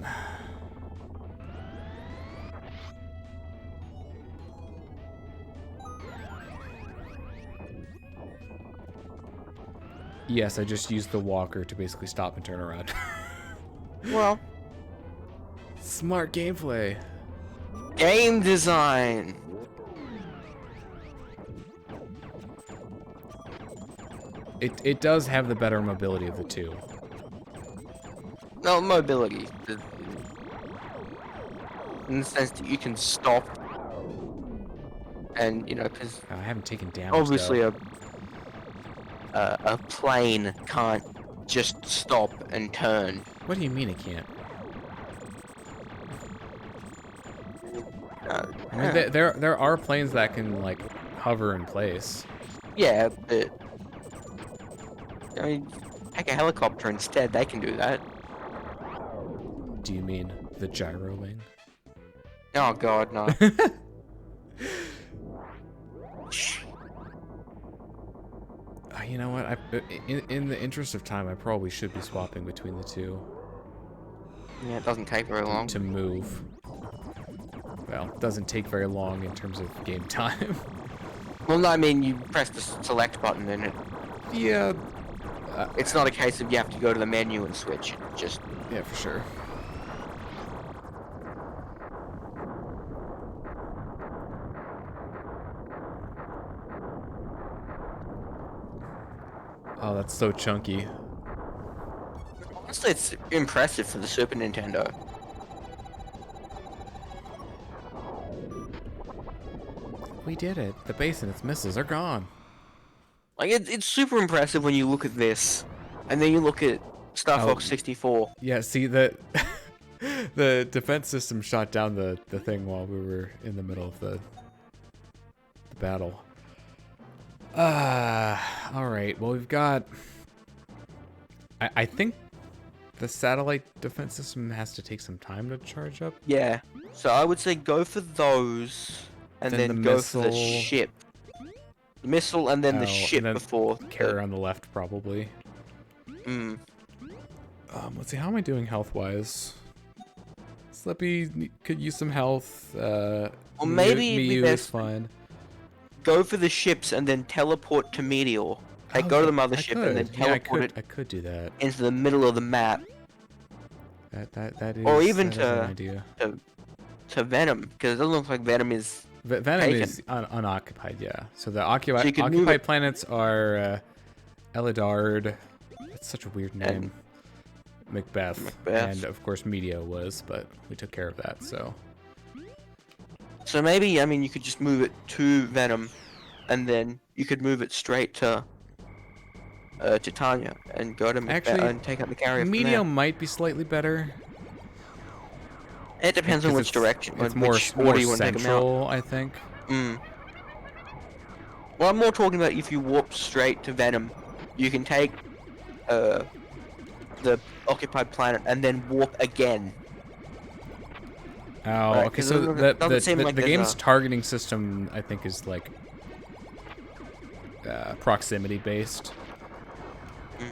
Yes, I just used the walker to basically stop and turn around. Well, Smart gameplay. game design. It does have the better mobility of the 2. No, mobility. In the sense that you can stop. And, you know, because I haven't taken damage. obviously though. a plane can't just stop and turn. What do you mean it can't? I mean, there are planes that can like hover in place. Yeah, but I mean, take a helicopter instead. They can do that. Do you mean the gyro wing? Oh God, no. You know what? In the interest of time, I probably should be swapping between the two. Yeah, it doesn't take very long. To move. Well, it doesn't take very long in terms of game time. Well, no, I mean, you press the select button and Yeah. it's not a case of you have to go to the menu and switch. It just... Yeah, for sure. Oh, that's so chunky. Honestly, it's impressive for the Super Nintendo. We did it. The base and its missiles are gone. Like, it's super impressive when you look at this, and then you look at Star Fox 64. Yeah, see, the defense system shot down the thing while we were in the middle of the battle. Alright, well, we've got... I think the satellite defense system has to take some time to charge up. Yeah, so I would say go for those, and then go for the ship. The missile, and then the ship before. Carrier on the left, probably. Mm. Let's see, how am I doing health-wise? Slippy could use some health. Well, maybe it'd be best fine. Go for the ships and then teleport to Meteor. Like, go to the mothership and then teleport I could do that. into the middle of the map. That is. Or even an idea. to Venom, because it doesn't look like Venom is. Venom taken. is unoccupied, yeah. So the occupied planets are Eldard. That's such a weird name. Macbeth, and of course Meteor was, but we took care of that. So maybe, I mean, you could just move it to Venom, and then you could move it straight to Titania and go to Macbeth and take out the carrier. Meteor might be slightly better. It depends on which direction. It's more central, I think. Mm. Well, I'm more talking about if you warp straight to Venom, you can take the occupied planet and then warp again. Oh, right, okay. So the game's a... targeting system, I think, is like proximity based. Mm.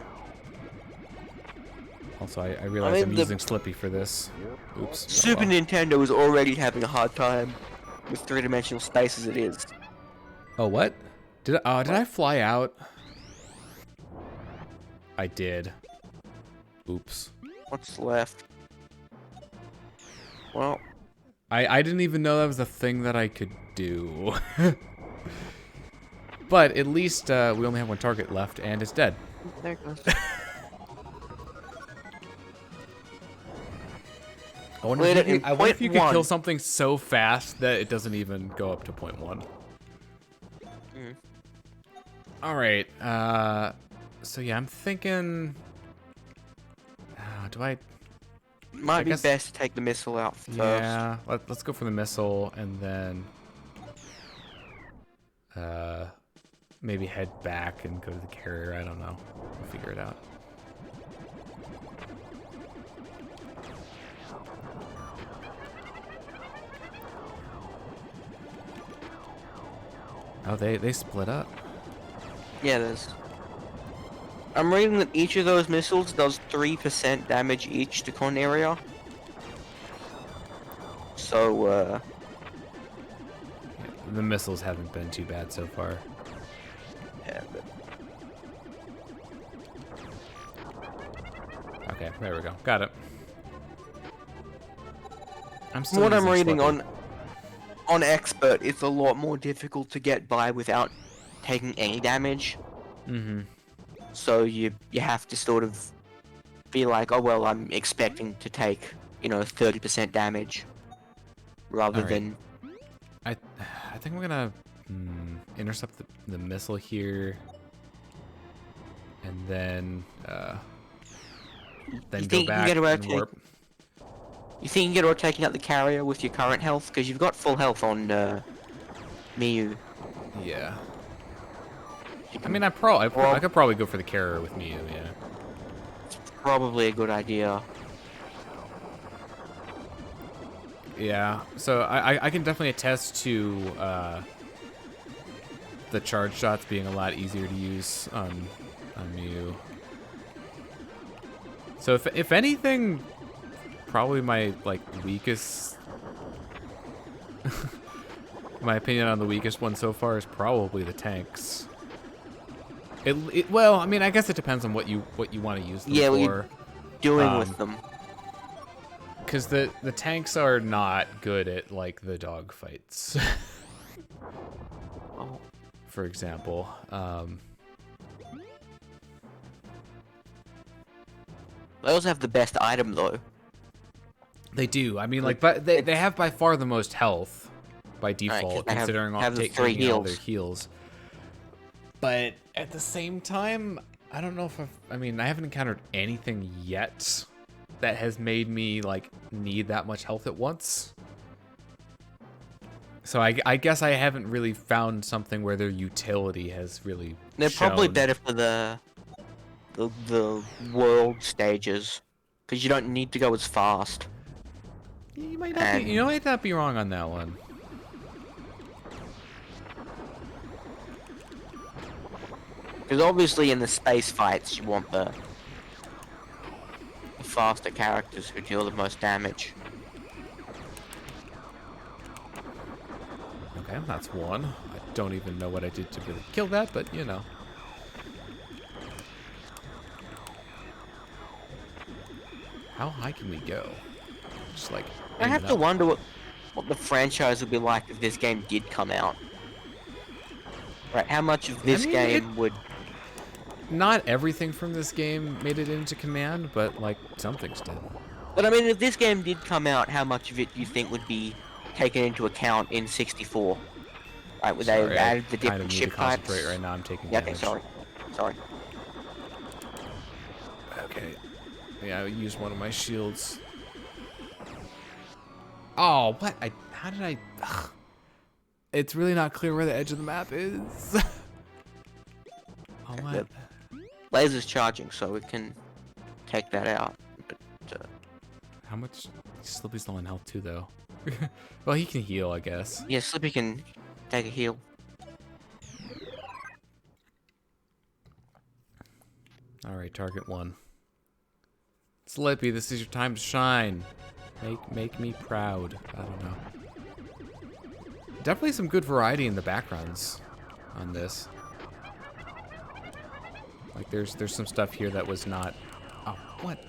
Also, I realize I'm using Slippy for this. Oops. Super Nintendo is already having a hard time with three-dimensional space as it is. Oh, what? Did I fly out? I did. Oops. What's left? Well, I didn't even know that was a thing that I could do. But at least we only have one target left, and it's dead. There it goes. I wonder if you could kill something so fast that it doesn't even go up to 0.1. Mm. All right. So yeah, I'm thinking. Do I? Might be best to take the missile out first. Yeah. Let's go for the missile and then. Maybe head back and go to the carrier. I don't know. We'll figure it out. Oh, they split up. Yeah, there's. I'm reading that each of those missiles does 3% damage each to Corneria. So, the missiles haven't been too bad so far. Yeah, but... Okay, there we go. Got it. From what I'm reading on Expert, it's a lot more difficult to get by without taking any damage. Mm-hmm. So you have to sort of be like, oh well, I'm expecting to take, 30% damage, rather than. I think we're gonna intercept the missile here, and then go back and warp. You thinking about taking out the carrier with your current health? Because you've got full health on Miyu. Yeah. I mean, I could probably go for the carrier with Miyu, yeah. Probably a good idea. Yeah, so I can definitely attest to the charge shots being a lot easier to use on Miyu. So if anything, probably my weakest, my opinion on the weakest one so far is probably the tanks. Well, I mean, I guess it depends on what you want to use them yeah, for. what you're doing with them. Because the tanks are not good at the dog fights. Oh. For example. They also have the best item though. They do. I mean, but they have by far the most health by default, Right, considering taking all their heals. But at the same time, I don't know if I haven't encountered anything yet that has made me need that much health at once. So I guess I haven't really found something where their utility has really They're shown. probably better for the world stages, because you don't need to go as fast. You might not be wrong on that one. Because obviously in the space fights you want the faster characters who deal the most damage. Okay, that's one. I don't even know what I did to really kill that, but you know. How high can we go? Just I have to wonder what the franchise would be like if this game did come out. Right, how much of this game would... Not everything from this game made it into Command, but some things did. But I mean, if this game did come out, how much of it do you think would be taken into account in 64? Right, would they have added the different ship types? Right now, I'm taking damage. damage. Okay, sorry. Okay. Yeah, I used one of my shields. Oh, what? How did I... Ugh. It's really not clear where the edge of the map is. Oh, what? Laser's charging, so we can take that out. But, how much? Slippy's low on health too, though. Well, he can heal, I guess. Yeah, Slippy can take a heal. All right, target one. Slippy, this is your time to shine. Make me proud. I don't know. Definitely some good variety in the backgrounds on this. There's some stuff here that was not... Oh, what?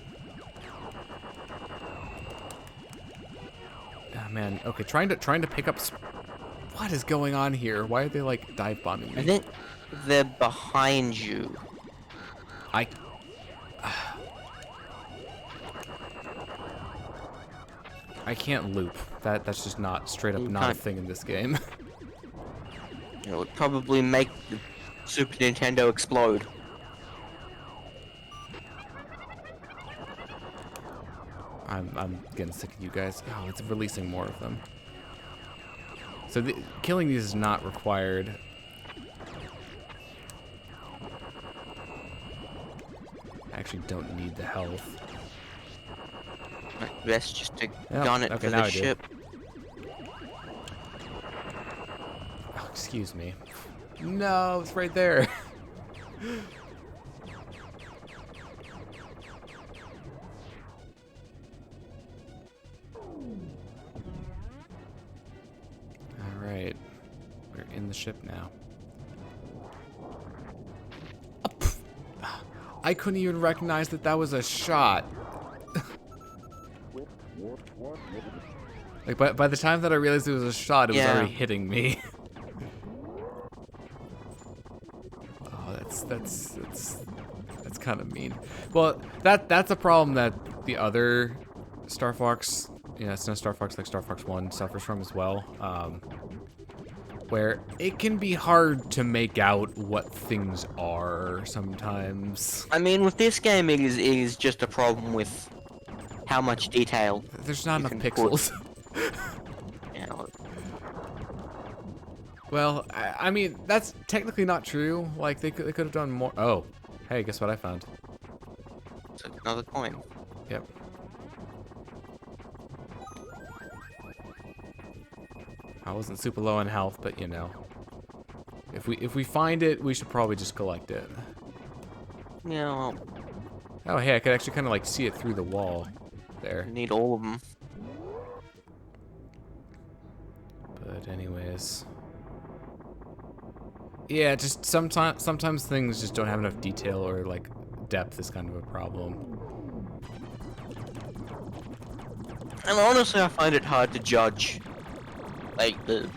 Oh, man. Okay, trying to pick up... What is going on here? Why are they, dive bombing me? I think they're behind you. I can't loop. That's just not straight up not a thing in this game. It would probably make the Super Nintendo explode. I'm getting sick of you guys. Oh, it's releasing more of them. So killing these is not required. I actually don't need the health. Best just to gun it for the ship. Oh, excuse me. No, it's right there. Alright. We're in the ship now. I couldn't even recognize that was a shot. By the time that I realized it was a shot, it was already hitting me. Oh, that's kind of mean. Well, that's a problem that the other Star Fox, it's no Star Fox like Star Fox 1 suffers from as well. Where it can be hard to make out what things are sometimes. I mean, with this game, it is just a problem with how much detail. There's not enough can pixels. Yeah, Well, I mean, that's technically not true. Like, they could have done more. Oh, hey, guess what I found? it's another coin. Yep. I wasn't super low on health, but you know, if we find it, we should probably just collect it. Yeah, well, Oh, hey, I could actually kind of like see it through the wall there. you need all of them. But anyways, yeah, just sometimes things just don't have enough detail or like depth is kind of a problem. And honestly, I find it hard to judge, like, the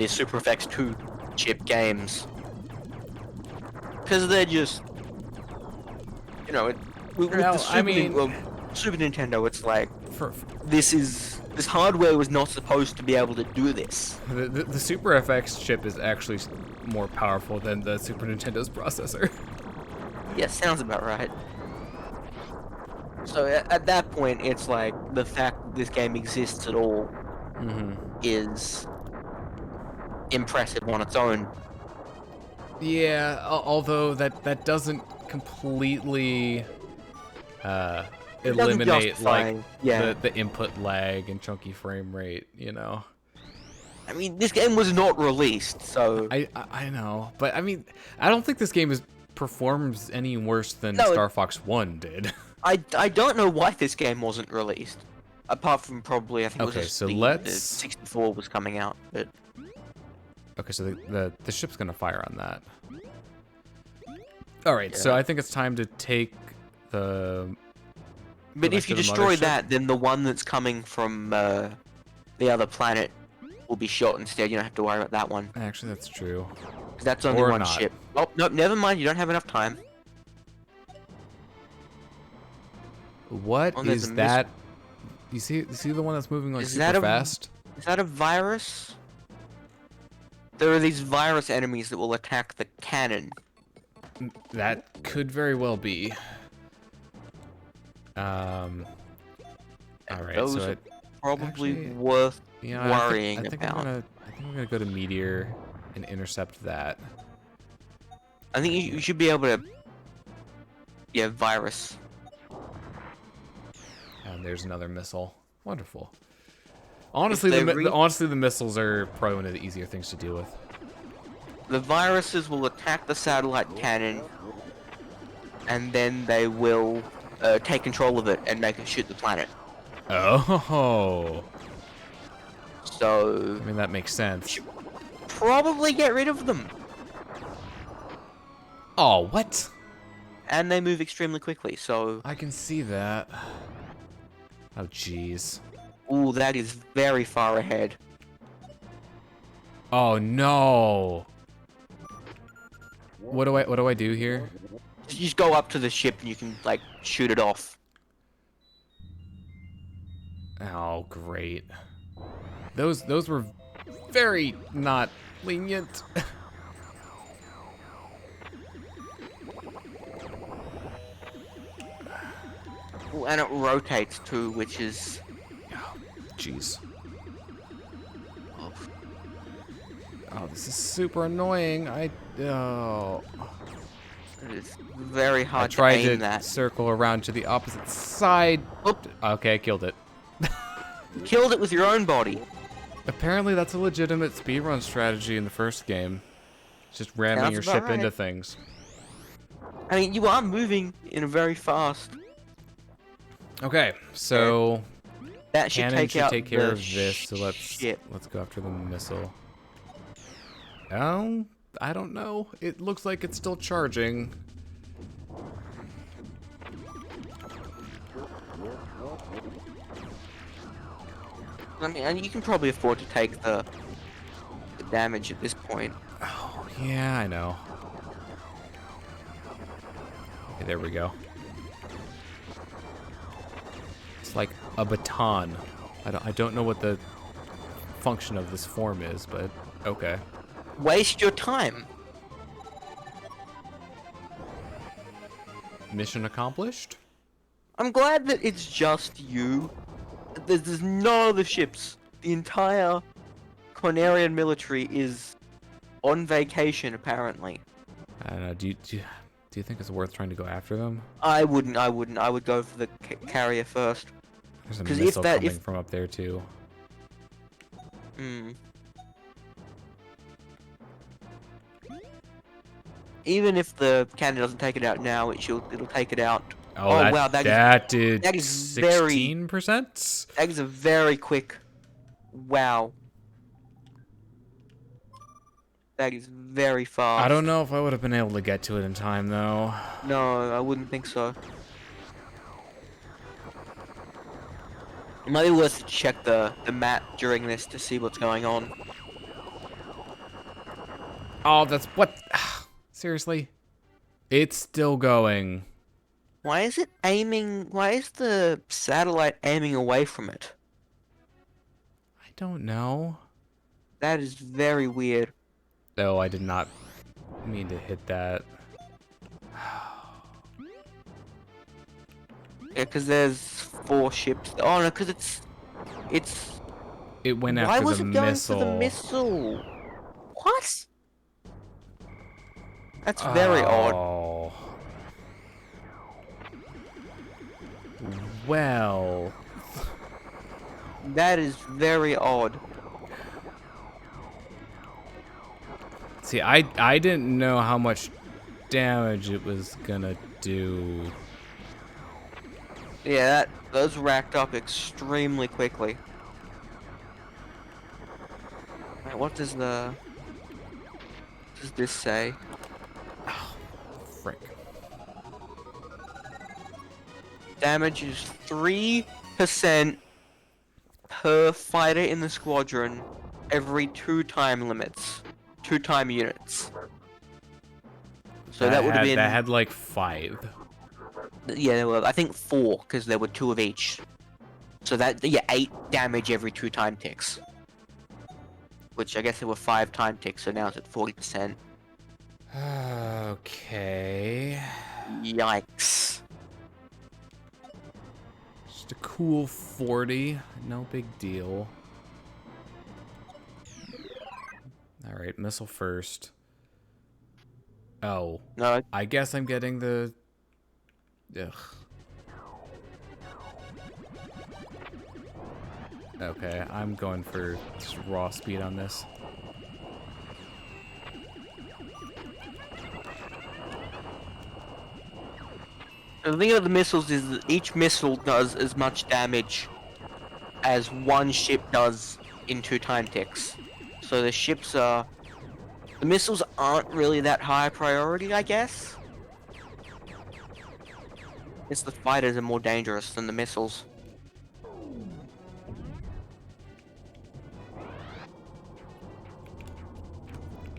Super FX 2 chip games. Because they're just, you know, with Well, the Super Nintendo, it's like, For this hardware was not supposed to be able to do this. the Super FX chip is actually more powerful than the Super Nintendo's processor. Yeah, sounds about right. So at that point, it's like, the fact that this game exists at all is impressive on its own. Yeah, although that doesn't completely eliminate justify, like yeah. the input lag and chunky frame rate, you know. I mean, this game was not released, so... I know, but I mean, I don't think this game performs any worse than No, Star Fox 1 did. I don't know why this game wasn't released. Apart from probably, I think it was Okay, just so the let's... 64 was coming out, but... Okay, so the ship's gonna fire on that. Alright, Yeah. so I think it's time to take the... But back if you to the destroy mothership. that, then the one that's coming from the other planet will be shot instead. You don't have to worry about that one. Actually, that's true. 'Cause that's only Or one not. ship. Oh, no, never mind. You don't have enough time. What Oh, there's is a that? You see the one that's moving like Is super that a- fast? Is that a virus? There are these virus enemies that will attack the cannon. That could very well be. All right, Those so are probably actually, worth yeah, worrying I think about. I'm gonna go to Meteor and intercept that. I think you should be able to... Yeah, virus. And there's another missile. Wonderful. Honestly, they honestly, the missiles are probably one of the easier things to deal with. The viruses will attack the satellite cannon, and then they will take control of it and make it shoot the planet. Oh. So... I mean, that makes sense. probably get rid of them. Oh, what? And they move extremely quickly, so... I can see that. Oh, jeez. Ooh, that is very far ahead. Oh no. What do I do here? You just go up to the ship and you can, like, shoot it off. Oh, great. Those were very not lenient. Ooh, and it rotates too, which is... Jeez. Oh, this is super annoying. Oh. It is very I hard to tried aim to that. circle around to the opposite side. Oop. Okay, I killed it. Killed it with your own body. Apparently, that's a legitimate speedrun strategy in the first game. It's just ramming Sounds your about ship right. into things. I mean, you are moving in a very fast. Okay, so That should cannon take should out take care the of this. So ship. let's go after the missile. Oh, I don't know. It looks like it's still charging. I mean, and you can probably afford to take the damage at this point. Oh, yeah, I know. Okay, there we go. It's like a baton. I don't know what the function of this form is, but okay. Waste your time. Mission accomplished? I'm glad that it's just you. There's no other ships. The entire Cornerian military is on vacation, apparently. I don't know. Do you think it's worth trying to go after them? I wouldn't. I would go for the carrier first. There's a 'Cause missile coming from up there too. Hmm. Even if the cannon doesn't take it out now, it'll take it out. Oh, Wow, that did that is very 16%. that is a very quick. Wow. That is very fast. I don't know if I would have been able to get to it in time though. No, I wouldn't think so. It might be worth to check the map during this to see what's going on. Oh, that's what. Seriously, it's still going. Why is it aiming? Why is the satellite aiming away from it? I don't know. That is very weird. Oh, I did not mean to hit that. Yeah, because there's 4 ships. Oh no, because it's. It went Why after was the it going missile. for the missile? What? That's very odd. Oh. Well. That is very odd. See, I didn't know how much damage it was gonna do. Yeah, those racked up extremely quickly. Wait, what does this say? Oh, frick. Damage is 3% per fighter in the squadron every 2 time limits. 2 time units. So that would have been. That had like 5. Yeah, there were, I think 4, because there were 2 of each. So that, yeah, 8 damage every 2 time ticks. Which I guess there were 5 time ticks, so now it's at 40%. Okay. Yikes. Just a cool 40. No big deal. Alright, missile first. Oh. No, I guess I'm getting the... Ugh. Okay, I'm going for just raw speed on this. the thing about the missiles is that each missile does as much damage as one ship does in 2 time ticks. So the ships are... The missiles aren't really that high priority, I guess. It's the fighters are more dangerous than the missiles.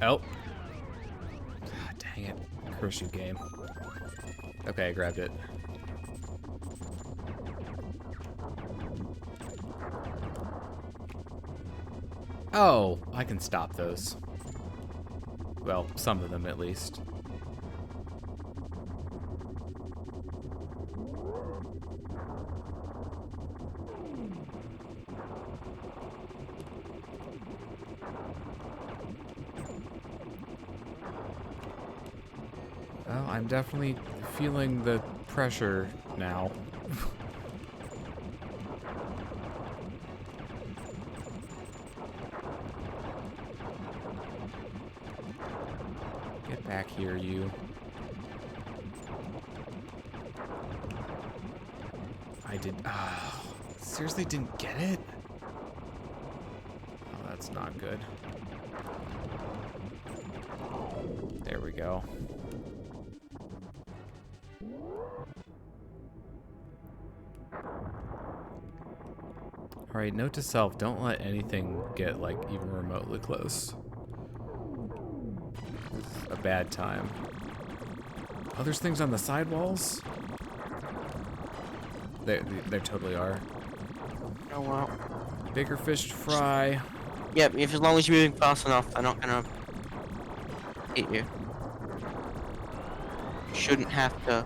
Oh. Ah, dang it. Curse you, game. Okay, I grabbed it. Oh, I can stop those. Well, some of them at least. Well, I'm definitely feeling the pressure now. Get back here, you. I did. Seriously didn't get it? Oh, that's not good. There we go. Alright, note to self, don't let anything get, like, even remotely close. This is a bad time. Oh, there's things on the sidewalls? There totally are. Oh well. Bigger fish to fry. Yeah, if as long as you're moving fast enough, they're not gonna hit you. Shouldn't have to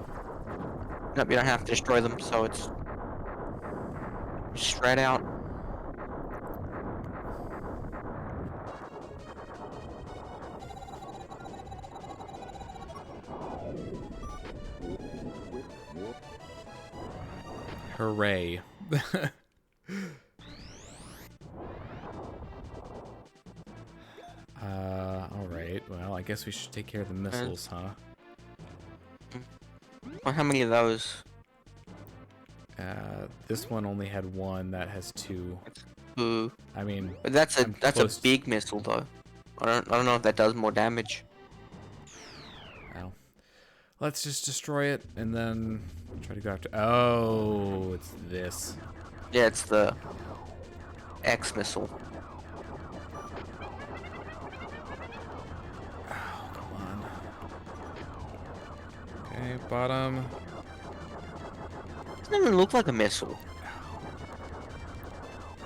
Nope, you don't have to destroy them, so it's straight out. Hooray. Alright. Well, I guess we should take care of the missiles, huh? Well, how many of those? This one only had one, that has two. Ooh. I mean, But that's a close. big missile though. I don't know if that does more damage. Well, let's just destroy it and then try to go after. Oh, it's this. Yeah, it's the X missile. Oh, come on. Okay, bottom. Doesn't even look like a missile.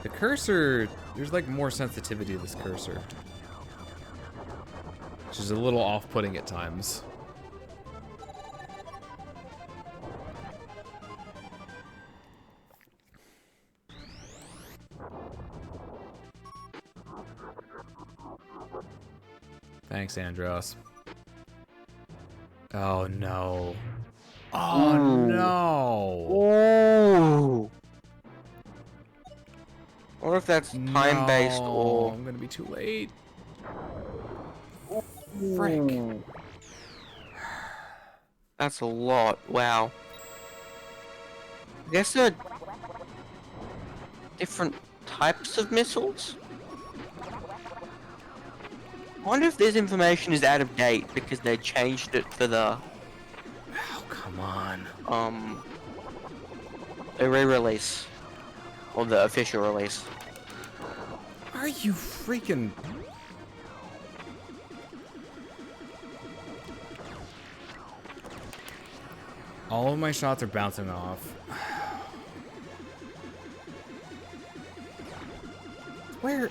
The cursor, there's like more sensitivity to this cursor, which is a little off-putting at times. Thanks, Andross. Oh no. Oh Ooh. no. Oh. I wonder if that's time-based No, or... I'm gonna be too late. Frick. That's a lot. Wow. I guess there are different types of missiles? I wonder if this information is out of date because they changed it for the Oh, come on. the re-release. Or the official release. Are you freaking... All of my shots are bouncing off. Where?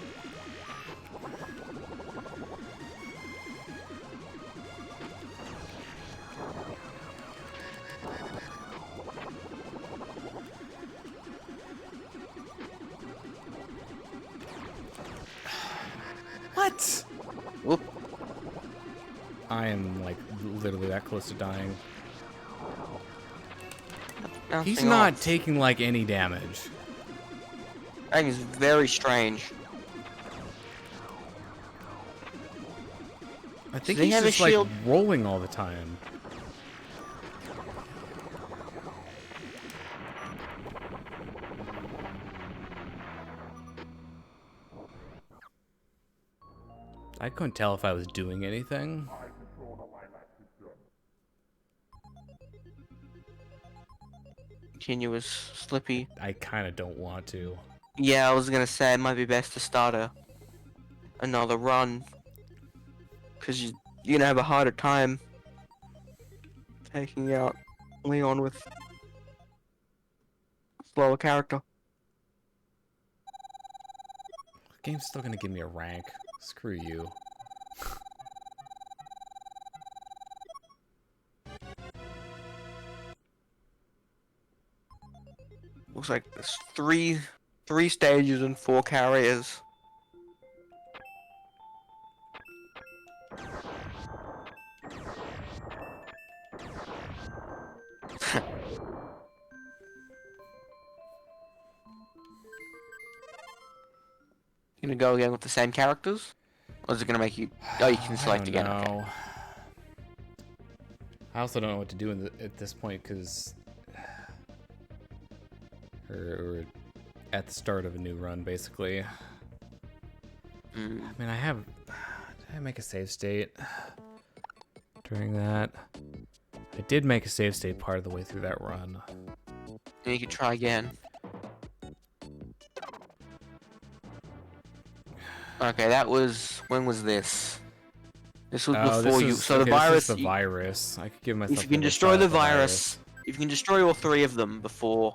What? Whoop. I am like literally that close to dying. He's Bouncing not off. taking like any damage. I think it's very strange. I think they he's have a just like shield? rolling all the time. I couldn't tell if I was doing anything. Continuous slippy. I kind of don't want to. Yeah, I was gonna say it might be best to start another run. Cause you're gonna have a harder time taking out Leon with slower character. The game's still gonna give me a rank. Screw you. Looks like there's three stages and 4 carriers. Gonna go again with the same characters? Or is it gonna make you... Oh, you can select again. Okay. No. I also don't know what to do at this point because we're at the start of a new run, basically. Mm. I mean, did I make a save state during that? I did make a save state part of the way through that run. Then you can try again. Okay, that was... When was this? This was before you... So the virus... This is the virus. I could give myself. If you can another destroy shot the at virus... If you can destroy all 3 of them before...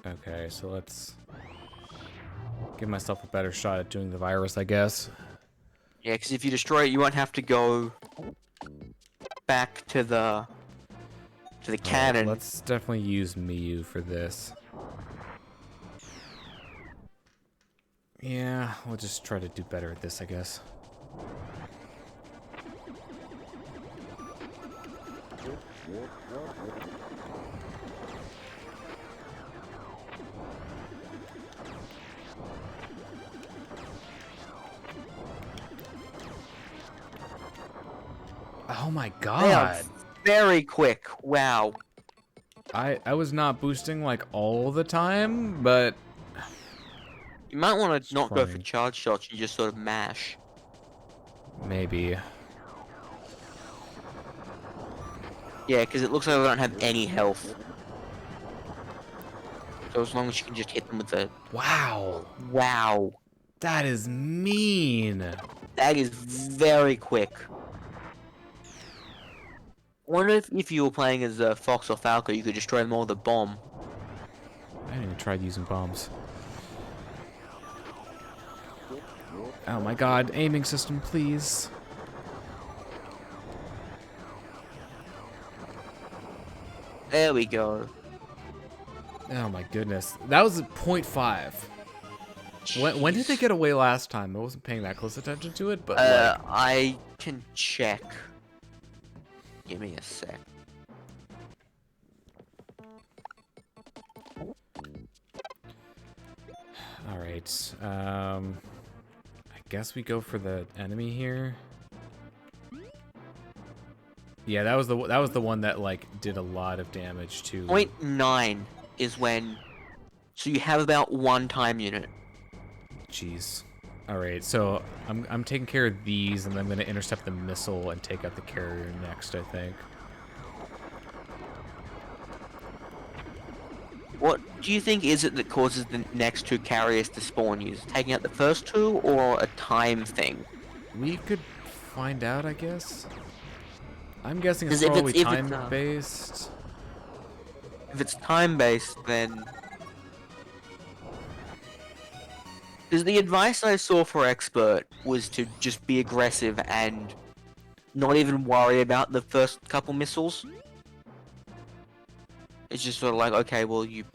Okay, so let's give myself a better shot at doing the virus, I guess. Yeah, because if you destroy it, you won't have to go to the Alright, cannon. let's definitely use Miyu for this. Yeah, we'll just try to do better at this, I guess. Oh my They are god! very quick. Wow. I was not boosting like all the time, but You might want to not go for trying. charge shots. You just sort of mash. Maybe. Yeah, because it looks like they don't have any health. So as long as you can just hit them with the... Wow! Wow. That is mean! That is very quick. I wonder if you were playing as Fox or Falco, you could destroy them all with a bomb. I didn't even try using bombs. Oh my god, aiming system, please. There we go. Oh my goodness. That was a 0.5. When did they get away last time? I wasn't paying that close attention to it, but like... I can check. Give me a sec. Alright, I guess we go for the enemy here. Yeah, that was the one that like did a lot of damage to. 0.9 is when, so you have about 1 time unit. Jeez. Alright, so I'm taking care of these, and then I'm gonna intercept the missile and take out the carrier next, I think. What do you think is it that causes the next 2 carriers to spawn? You taking out the first 2 or a time thing? We could find out, I guess. I'm guessing it's 'Cause if probably it's, time-based. If it's time-based, then... Because the advice I saw for Expert was to just be aggressive and not even worry about the first couple missiles. It's just sort of like, okay, well, you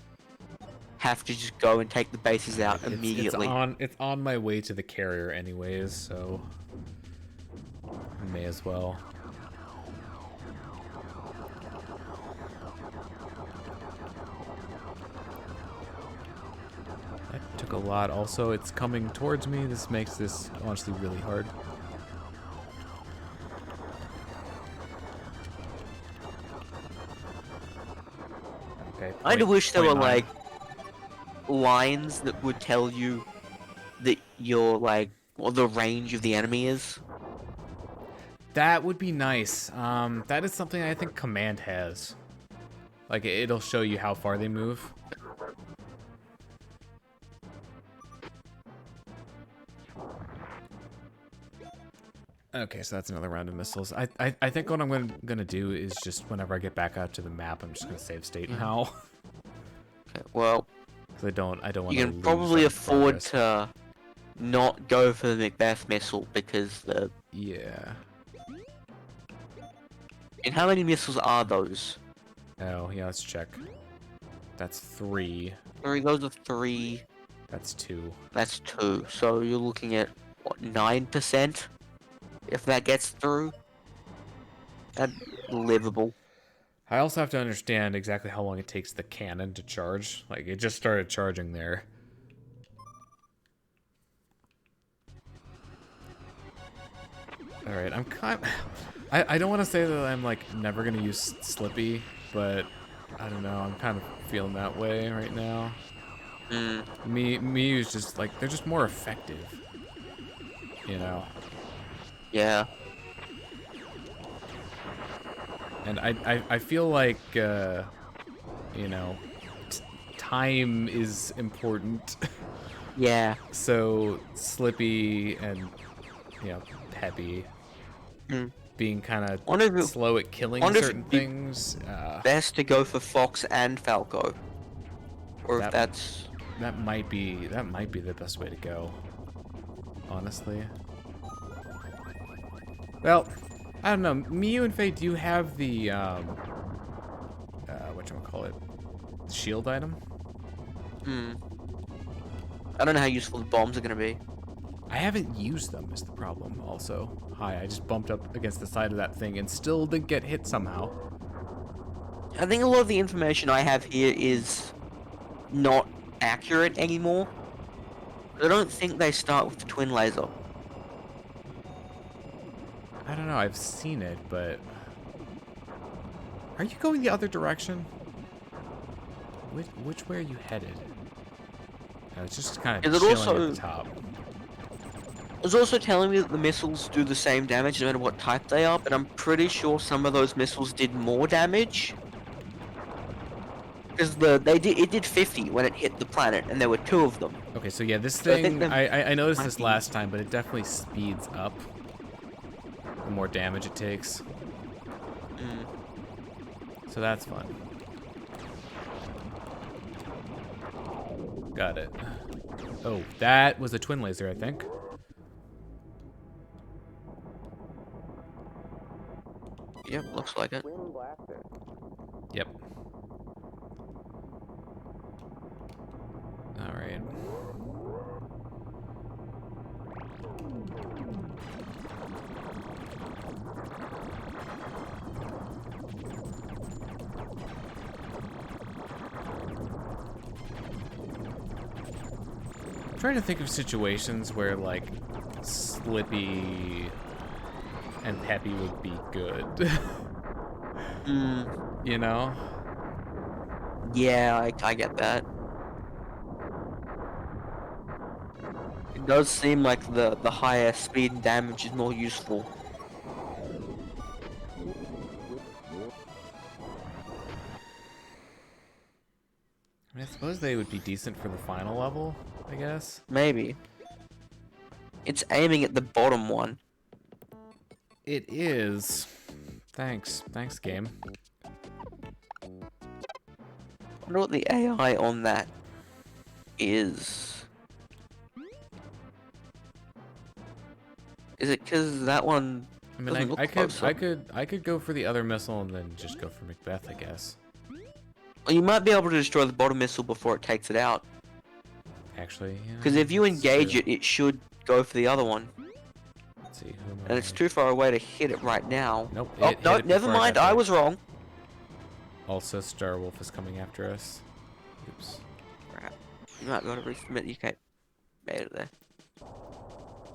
have to just go and take the bases out immediately. It's on my way to the carrier anyways, so may as well. That took a lot. Also, it's coming towards me. This makes this honestly really hard. Okay, I kinda wish there were 0.9. like lines that would tell you that you're like what the range of the enemy is. That would be nice. That is something I think Command has. Like, it'll show you how far they move. Okay, so that's another round of missiles. I think what I'm gonna do is just whenever I get back out to the map, I'm just gonna save state now. Okay, well, Because I don't want to. you can probably afford to not go for the Macbeth missile because the... Yeah. And how many missiles are those? Oh yeah, let's check. That's 3. Those are 3. That's 2. That's 2. So you're looking at what, 9%? If that gets through, that's livable. I also have to understand exactly how long it takes the cannon to charge. Like, it just started charging there. Alright, I don't want to say that I'm, like, never going to use Slippy, but I don't know, I'm kind of feeling that way right now. Miyu's just, like, they're just more effective. You know? Yeah. And I feel like, you know, time is important. Yeah. So Slippy and, you know, Peppy being kind of slow at killing certain things. Best to go for Fox and Falco. Or if that's... That might be the best way to go. Honestly. Well, I don't know. Miyu and Faye, do you have the whatchamacallit? The shield item? Hmm. I don't know how useful the bombs are gonna be. I haven't used them is the problem also. Hi, I just bumped up against the side of that thing and still didn't get hit somehow. I think a lot of the information I have here is not accurate anymore. I don't think they start with the twin laser. I don't know, I've seen it, but... Are you going the other direction? Which way are you headed? It's just kind of Is it chilling also- at the top. It was also telling me that the missiles do the same damage no matter what type they are, but I'm pretty sure some of those missiles did more damage. Because it did 50 when it hit the planet, and there were 2 of them. Okay, so yeah, this So I think thing, I noticed might this be- last time, but it definitely speeds up the more damage it takes. So that's fun. Got it. Oh, that was a twin laser, I think. Yep, looks like it. Yep. Alright. I'm trying to think of situations where, like, Slippy and Peppy would be good. You know? Yeah, I get that. It does seem like the higher speed and damage is more useful. I mean, I suppose they would be decent for the final level, I guess. Maybe. It's aiming at the bottom one. It is. Thanks. Thanks, game. I wonder what the AI on that is. Is it because that one I mean, doesn't look I closer? could go for the other missile and then just go for Macbeth, I guess. Well, you might be able to destroy the bottom missile before it takes it out. Actually, yeah. Because if you that's engage true. it, it should go for the other one. Let's see, who am And it's I? too far away to hit it right now. Nope. Oh, it no, hit it never before mind, got I there. was wrong. Also, Star Wolf is coming after us. Oops. Crap. You might be able to resubmit, you can't. Made it there.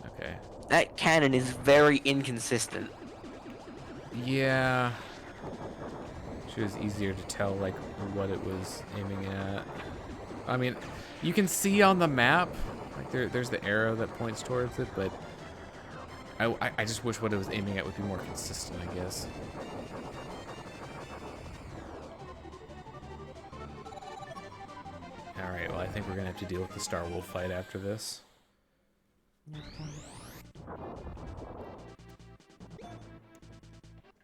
Okay. That cannon is very inconsistent. Yeah. It was easier to tell, like, what it was aiming at. I mean, you can see on the map, like, there's the arrow that points towards it, but I just wish what it was aiming at would be more consistent, I guess. Alright, well, I think we're gonna have to deal with the Star Wolf fight after this.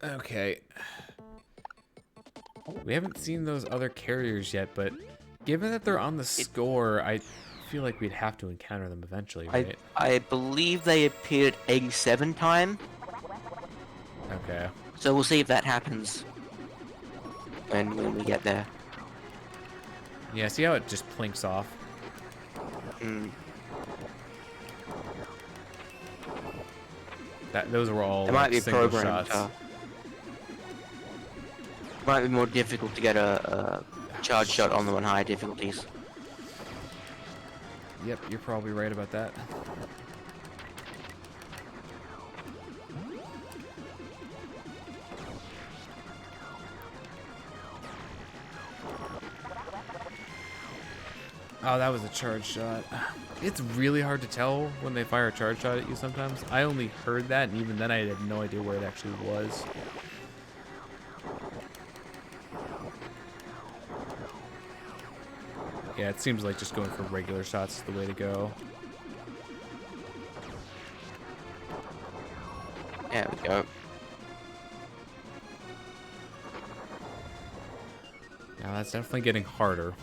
Okay. We haven't seen those other carriers yet, but given that they're on the score, I feel like we'd have to encounter them eventually, right? I believe they appeared 87 time, Okay. so we'll see if that happens when we get there. Yeah, see how it just plinks off? Those were all It might like, be single programmed. shots. Might be more difficult to get a charge shot on them on high difficulties. Yep, you're probably right about that. Oh, that was a charge shot. It's really hard to tell when they fire a charge shot at you sometimes. I only heard that, and even then I had no idea where it actually was. Yeah, it seems like just going for regular shots is the way to go. There we go. Now that's definitely getting harder.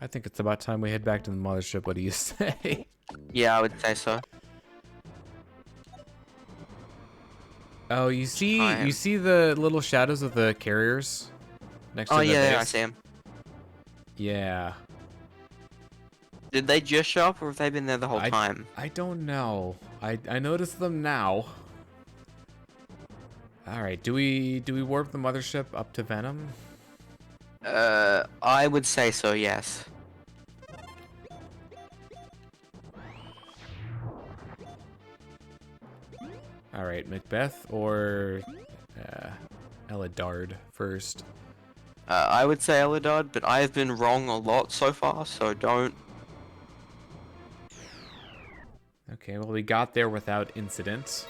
I think it's about time we head back to the mothership. What do you say? Yeah, I would say so. Oh, you see the little shadows of the carriers next to Oh the yeah, base? I see him. Yeah. Did they just show up, or have they been there the whole time? I don't know. I noticed them now. All right, do we warp the mothership up to Venom? I would say so. Yes. All right, Macbeth or Eladard first. I would say Eladard, but I have been wrong a lot so far, so don't. Okay, well we got there without incident.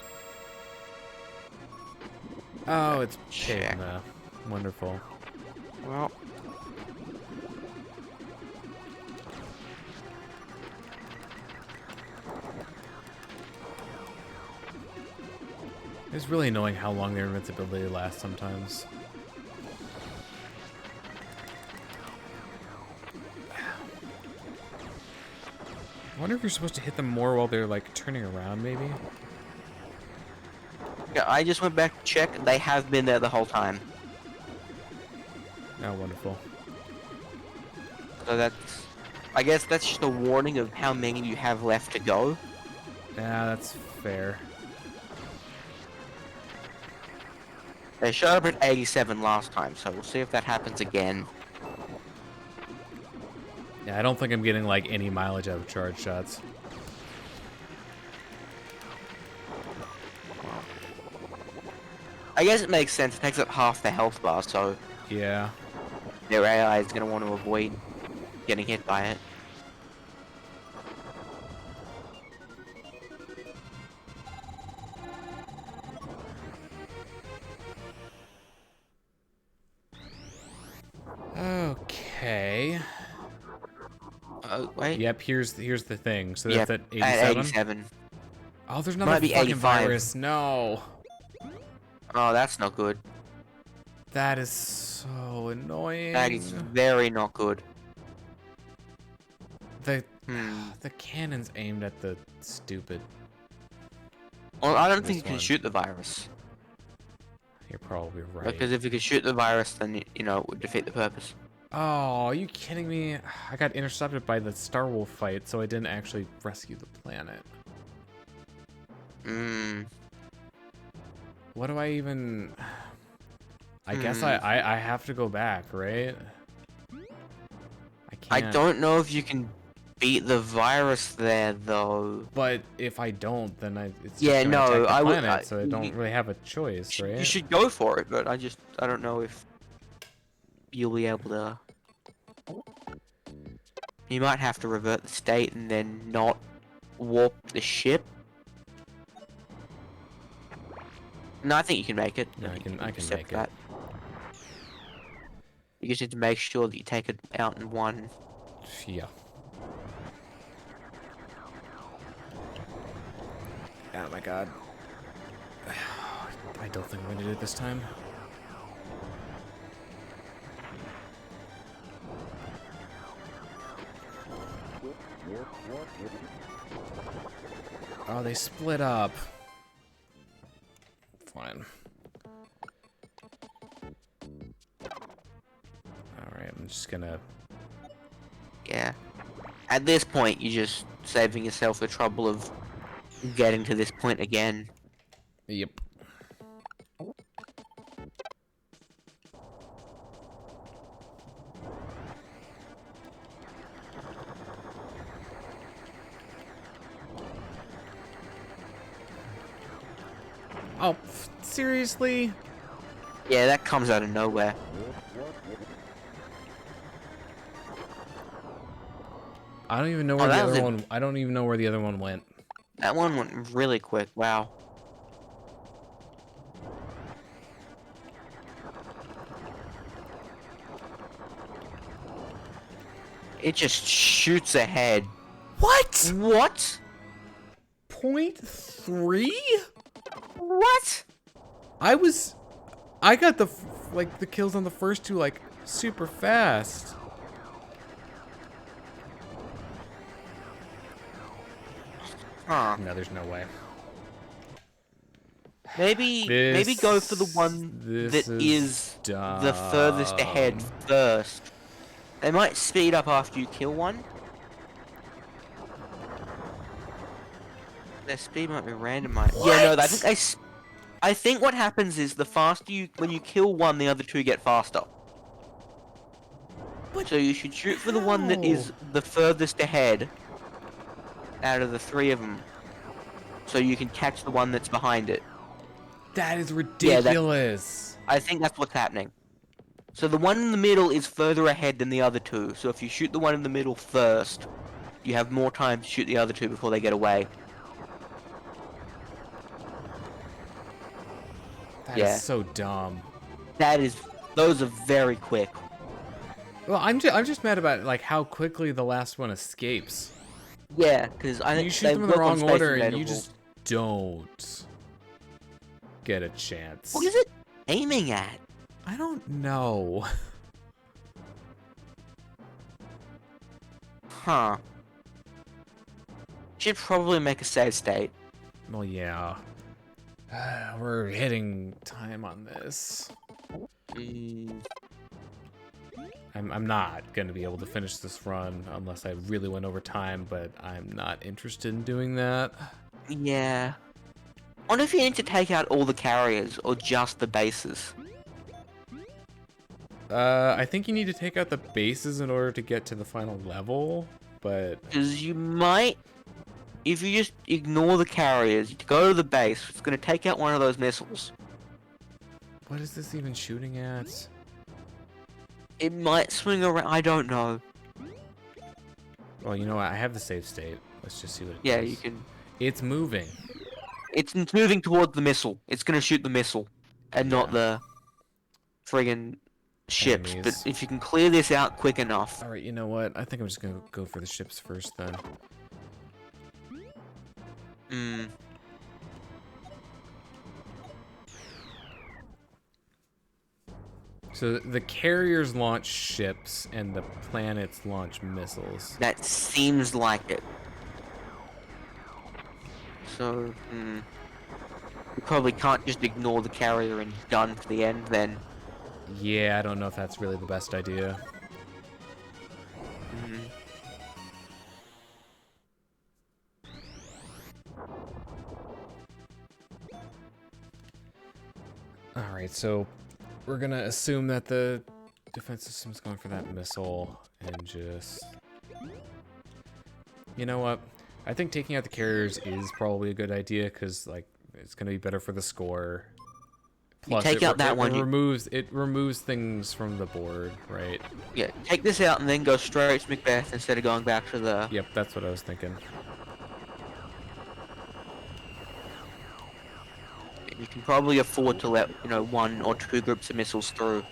Oh, it's Check. Pigma. Wonderful. Well, It's really annoying how long their invincibility lasts sometimes. I wonder if you're supposed to hit them more while they're like turning around, maybe? yeah, I just went back to check. They have been there the whole time. Oh, wonderful. So that's. I guess that's just a warning of how many you have left to go. Yeah, that's fair. They showed up at 87 last time, so we'll see if that happens again. Yeah, I don't think I'm getting like any mileage out of charge shots. I guess it makes sense. It takes up half the health bar, so Yeah. their AI is going to want to avoid getting hit by it. Okay. Wait. Yep, here's the thing. So Yep, that's at at 87? 87. Oh, there's Might another be fucking 85. virus. No. Oh, that's not good. That is so annoying. That is very not good. The Hmm. the cannon's aimed at the stupid. Well, I don't This think you can one. shoot the virus. You're probably right. Because if you could shoot the virus, then, you know, it would defeat the purpose. Oh, are you kidding me? I got intercepted by the Star Wolf fight, so I didn't actually rescue the planet. Hmm. What do I even... I guess I have to go back, right? I I can't. don't know if you can beat the virus there, though. But if I don't, then it's Yeah, just gonna no, attack the I would- planet, so I don't you- really have a choice, right? You should go for it, but I don't know if you'll be able to. You might have to revert the state and then not warp the ship. No, I think you can make it. Yeah, I think can you make accept it. that. You just need to make sure that you take it out in one. Yeah. Oh my god. I don't think I'm gonna do it this time. Oh, they split up. Fine. Alright, I'm just gonna... Yeah. At this point, you're just saving yourself the trouble of getting to this point again. Yep. Oh, seriously? Yeah, that comes out of nowhere. I don't even know where Oh, the that was other a- one... I don't even know where the other one went. That one went really quick. Wow. It just shoots ahead. What? What? 0.3? What? I got the the kills on the first two like super fast. Huh. No, there's no way. Maybe go for the one that is the furthest ahead first. They might speed up after you kill one. Their speed might be randomized. What? Yeah, no, I think what happens is when you kill one, the other two get faster. But so you should shoot for the one that is the furthest ahead out of the three of them, so you can catch the one that's behind it. That is ridiculous. I think that's what's happening. So the one in the middle is further ahead than the other two, so if you shoot the one in the middle first, you have more time to shoot the other two before they get away. That is so dumb. Those are very quick. Well, I'm just mad about like how quickly the last one escapes. Yeah, because I think you shoot them in the wrong order and you just don't get a chance. What is it aiming at? I don't know. Huh. Should probably make a save state. Well, yeah. We're hitting time on this. I'm not going to be able to finish this run unless I really went over time, but I'm not interested in doing that. Yeah. I wonder if you need to take out all the carriers or just the bases. I think you need to take out the bases in order to get to the final level, but... Because you might... If you just ignore the carriers, you go to the base, it's going to take out one of those missiles. What is this even shooting at? It might swing around, I don't know. Well, you know what? I have the save state. Let's just see what it does. Yeah, you can... It's moving. It's moving towards the missile. It's going to shoot the missile, and not the friggin' ships. Enemies. But if you can clear this out quick enough... Alright, you know what? I think I'm just going to go for the ships first, then. So the carriers launch ships and the planets launch missiles. That seems like it. So, you probably can't just ignore the carrier and gun for the end then. Yeah, I don't know if that's really the best idea. Alright, so we're gonna assume that the defense system's going for that missile and just... You know what? I think taking out the carriers is probably a good idea because, like, it's gonna be better for the score. Plus, you take out that one. It removes things from the board, right? Yeah, take this out and then go straight to Macbeth instead of going back to the... Yep, that's what I was thinking. You can probably afford to let, you know, 1 or 2 groups of missiles through.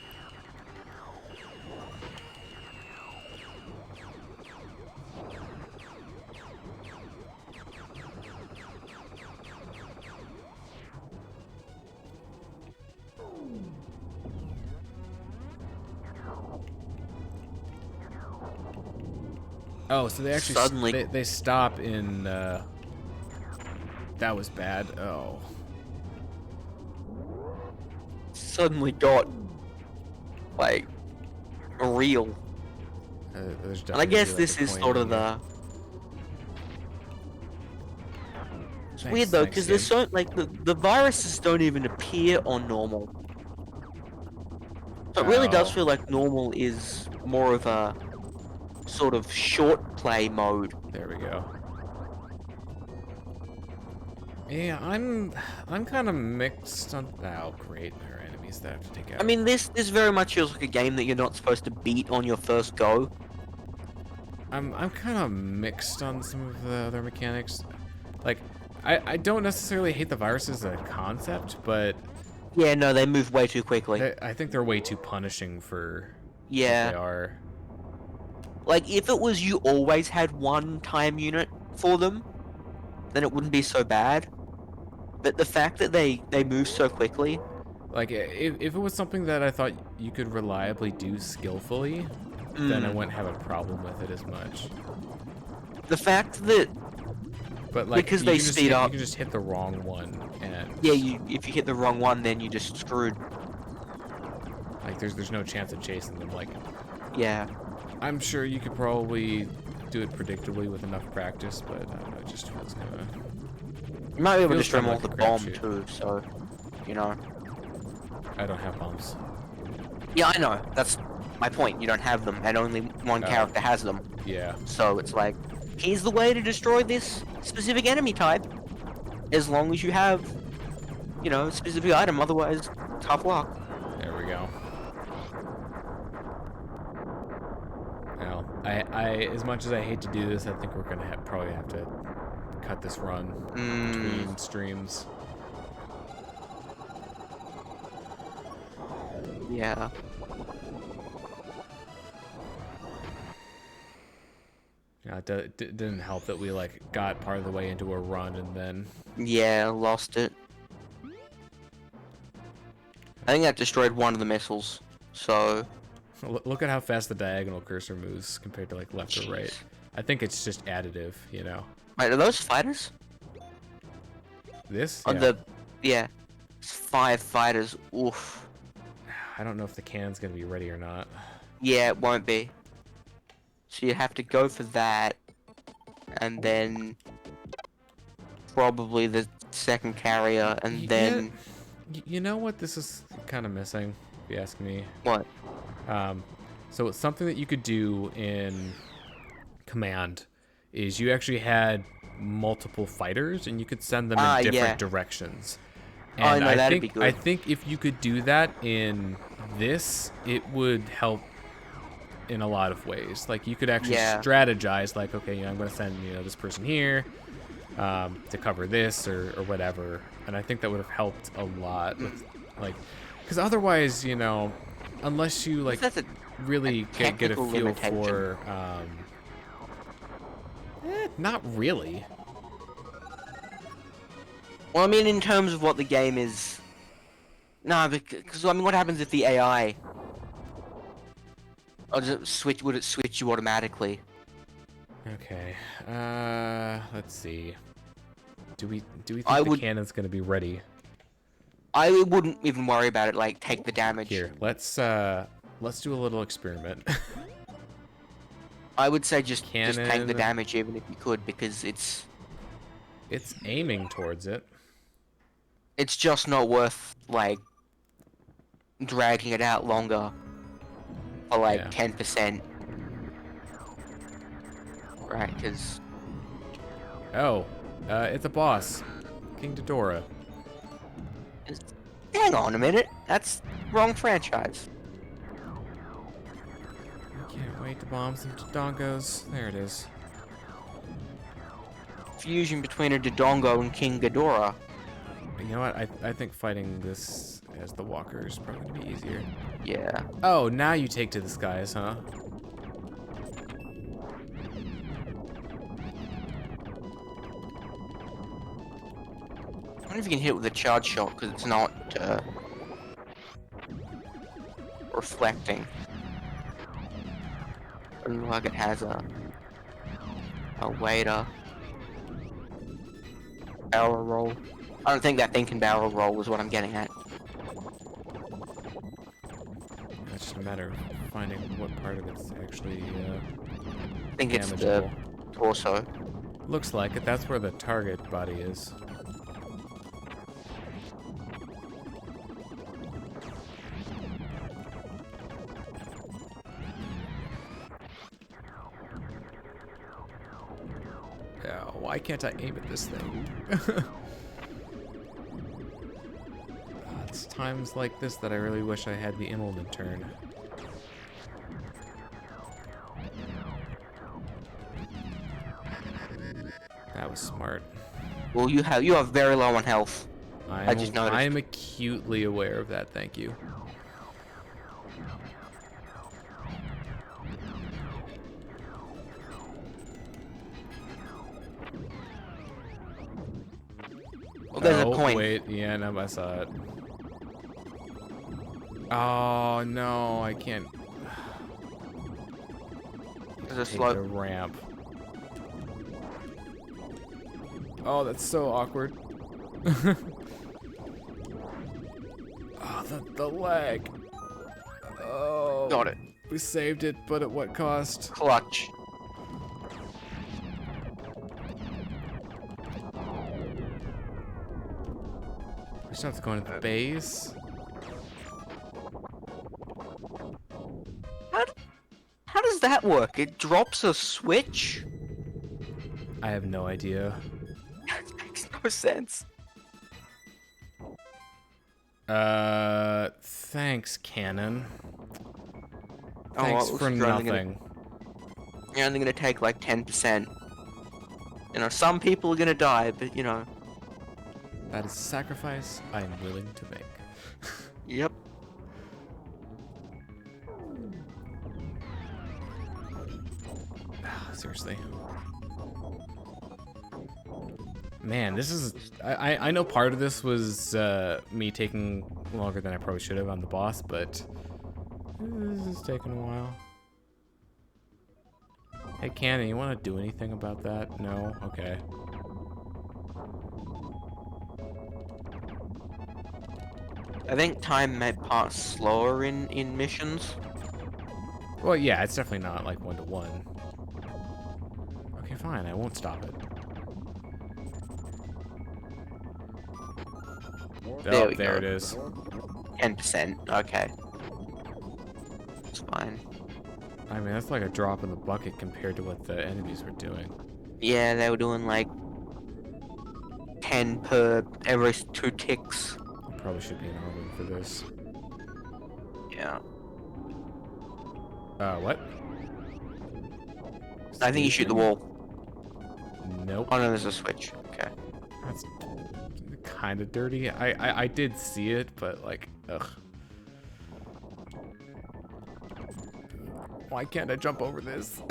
Oh, so they actually Suddenly... they stop in, that was bad. Oh. Suddenly got, like, real. And I guess this is sort of the... It's weird though, because there's so, like, the viruses don't even appear on normal. So it really does feel like normal is more of a sort of short play mode. There we go. Yeah, I'm kind of mixed on... Oh, great. There are enemies that I have to take out. I mean, this very much feels like a game that you're not supposed to beat on your first go. I'm kind of mixed on some of the other mechanics. Like, I don't necessarily hate the viruses as a concept, but... Yeah, no, they move way too quickly. I think they're way too punishing for what they are. Like, if it was you always had one time unit for them, then it wouldn't be so bad. But the fact that they move so quickly... Like, if it was something that I thought you could reliably do skillfully, then I wouldn't have a problem with it as much. The fact that But like, because they speed you up. can just hit the wrong one, and Yeah, if you hit the wrong one, then you just screwed. like there's no chance of chasing them. Like, Yeah. I'm sure you could probably do it predictably with enough practice, but I don't know, it just feels kind of. You might be able to Feels destroy kinda them all like with a the bomb crapshoot. too, so you know. I don't have bombs. Yeah, I know. That's my point. You don't have them, and only one Oh. character has them. Yeah. So it's like, here's the way to destroy this specific enemy type. As long as you have, you know, a specific item. Otherwise, tough luck. There we go. Now, I as much as I hate to do this, I think we're gonna probably have to cut this run between streams. Yeah. Yeah, it didn't help that we like got part of the way into a run and then. Yeah, lost it. I think that destroyed one of the missiles. So. Look at how fast the diagonal cursor moves compared to like left or right. Jeez. I think it's just additive, you know. Wait, are those fighters? This? On Yeah. the, yeah, it's 5 fighters. Oof. I don't know if the cannon's gonna be ready or not. Yeah, it won't be. So you have to go for that, and then probably the second carrier, and then You know what this is kind of missing, if you ask me. what? So it's something that you could do in Command is you actually had multiple fighters and you could send them in different directions. And no, that'd be good. I think if you could do that in this, it would help in a lot of ways. Like you could actually strategize, like, okay, you know, I'm going to send this person here to cover this or whatever. And I think that would have helped a lot with, like, because otherwise, unless you like That's really get a feel limitation. for, not really. Well, I mean, in terms of what the game is. No, because I mean, what happens if the AI? Or does it switch? Would it switch you automatically? Okay. Let's see. Do we think I the would- cannon's gonna be ready? I wouldn't even worry about it. Like, take the damage. Here, let's do a little experiment. I would say just take the Cannon. damage, even if you could, because it's aiming towards it. just not worth like dragging it out longer for like Yeah. 10%. Right, because Oh, it's a boss. King Dodora. hang on a minute, that's wrong franchise. I can't wait to bomb some Dodongos. There it is. Fusion between a Dodongo and King Ghidorah. You know what? I think fighting this as the walker is probably gonna be easier. Yeah. Oh, now you take to the skies, huh? I wonder if you can hit it with a charge shot because it's not reflecting. Doesn't look like it has a way to barrel roll. I don't think that thing can barrel roll is what I'm getting at. It's just a matter of finding what part of it's actually I think it's the damageable. torso. Looks like it. That's where the target body is. Yeah, why can't I aim at this thing? It's times like this that I really wish I had the implement turn. That was smart. Well, you are very low on health. I just noticed. I am acutely aware of that, thank you. Well, there's a Oh, point. wait, yeah, no, I saw it. Oh, no, I can't There's a take slow. the ramp. Oh, that's so awkward. Oh, the lag. Oh. Got it. We saved it, but at what cost? Clutch. We just have to go into the base. How does that work? It drops a switch? I have no idea. That makes no sense. Thanks, Cannon. Oh, Thanks well, for nothing. You're only gonna take like 10%. You know, some people are gonna die, but you know. That is a sacrifice I am willing to make. Yep. Seriously. Man, this is... I know part of this was me taking longer than I probably should have on the boss, but... This is taking a while. Hey, Cannon, you want to do anything about that? No? Okay. I think time may pass slower in missions. Well, yeah, it's definitely not like 1-to-1. Okay, fine, I won't stop it. There we there go. it is. 10%. Okay. It's fine. I mean, that's like a drop in the bucket compared to what the enemies were doing. Yeah, they were doing like 10 per every 2 ticks. Probably should be an armor for this. Yeah. What? I think you shoot the wall. Nope. Oh no, there's a switch. Okay. That's kind of dirty. I did see it, but like, ugh. Why can't I jump over this?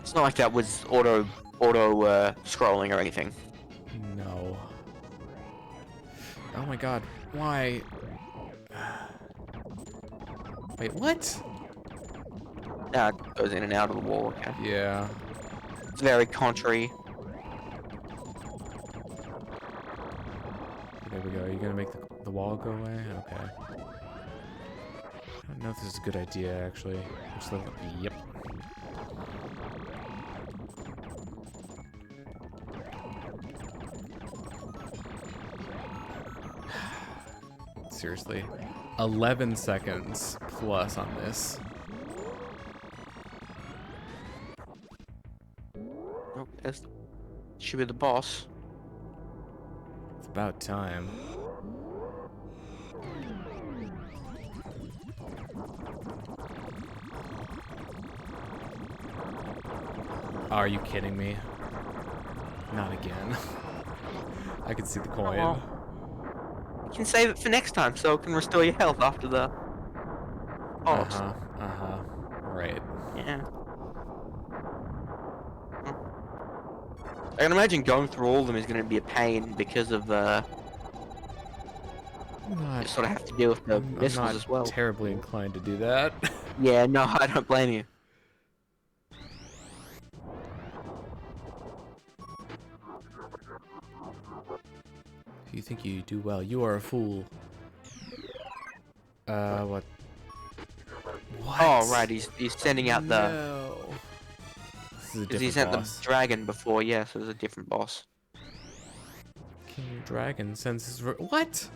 It's not like that was auto scrolling or anything. No. Oh my god, why? Wait, what? It goes in and out of the wall. Okay. Yeah. It's very contrary. There we go. Are you gonna make the wall go away? Okay. I don't know if this is a good idea, actually. Just look, yep. Seriously. 11 seconds plus on this. Oh, this should be the boss. It's about time. Are you kidding me? Not again. I can see the coin. Oh, well. You can save it for next time, so it can restore your health after the boss. Right. Yeah. I can imagine going through all of them is going to be a pain because of you sort of have to deal with the missiles I'm not as well. terribly inclined to do that. Yeah, no, I don't blame you. If you think you do well, you are a fool. What? What? Oh, right, he's sending out the... No. This is a Because he different sent boss. the dragon before, yeah, so there's a different boss. King Dragon sends his... What?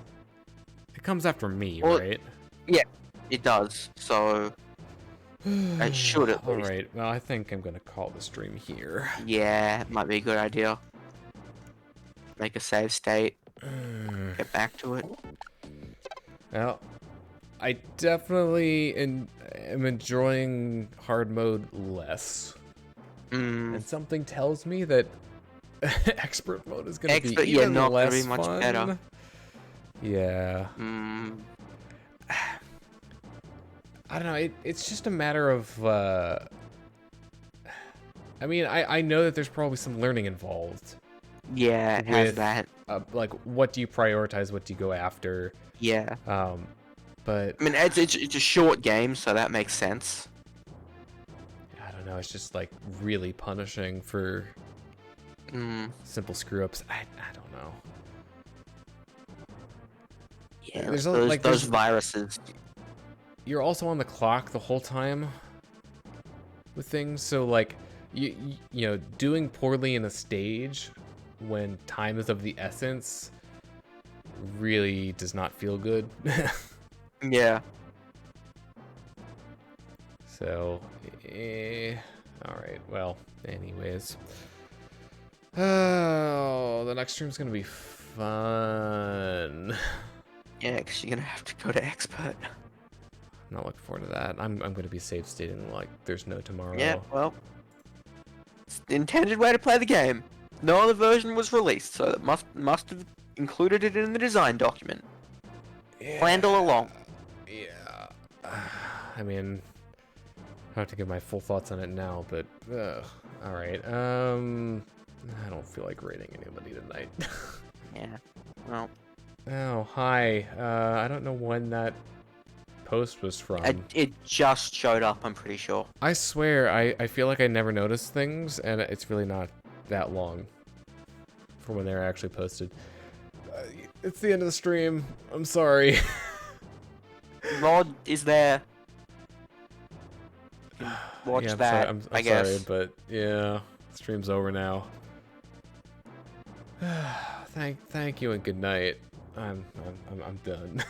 It comes after me, Well, right? Yeah, it does, so... It should at least. Alright, well, I think I'm gonna call the stream here. Yeah, it might be a good idea. Make a save state. Get back to it. Well, I definitely am enjoying hard mode less. And something tells me that expert mode is gonna be even not less gonna be much fun. better. Yeah. I don't know. It's just a matter of. I mean, I know that there's probably some learning involved. Yeah, it has that. Like, what do you prioritize? What do you go after? Yeah. But I mean, it's a short game, so that makes sense. I don't know. It's just like really punishing for simple screw ups. I don't know. Yeah, There's those viruses. You're also on the clock the whole time with things, so like you know, doing poorly in a stage when time is of the essence really does not feel good. Yeah. So, all right. Well, anyways, oh, the next stream's gonna be fun. Yeah, because you're gonna have to go to expert. I'm not looking forward to that. I'm gonna be save stating like there's no tomorrow. Yeah, well, it's the intended way to play the game. No other version was released, so it must have included it in the design document. Yeah. Planned all along. Yeah. I mean, I have to give my full thoughts on it now, but all right. I don't feel like rating anybody tonight. Yeah. Well. Oh, hi. I don't know when that post was from. It just showed up, I'm pretty sure. I swear, I feel like I never noticed things, and it's really not that long from when they were actually posted. It's the end of the stream. I'm sorry. Rod is there. Watch yeah, that, I'm I guess. sorry, but yeah, stream's over now. Thank you and good night. I'm done.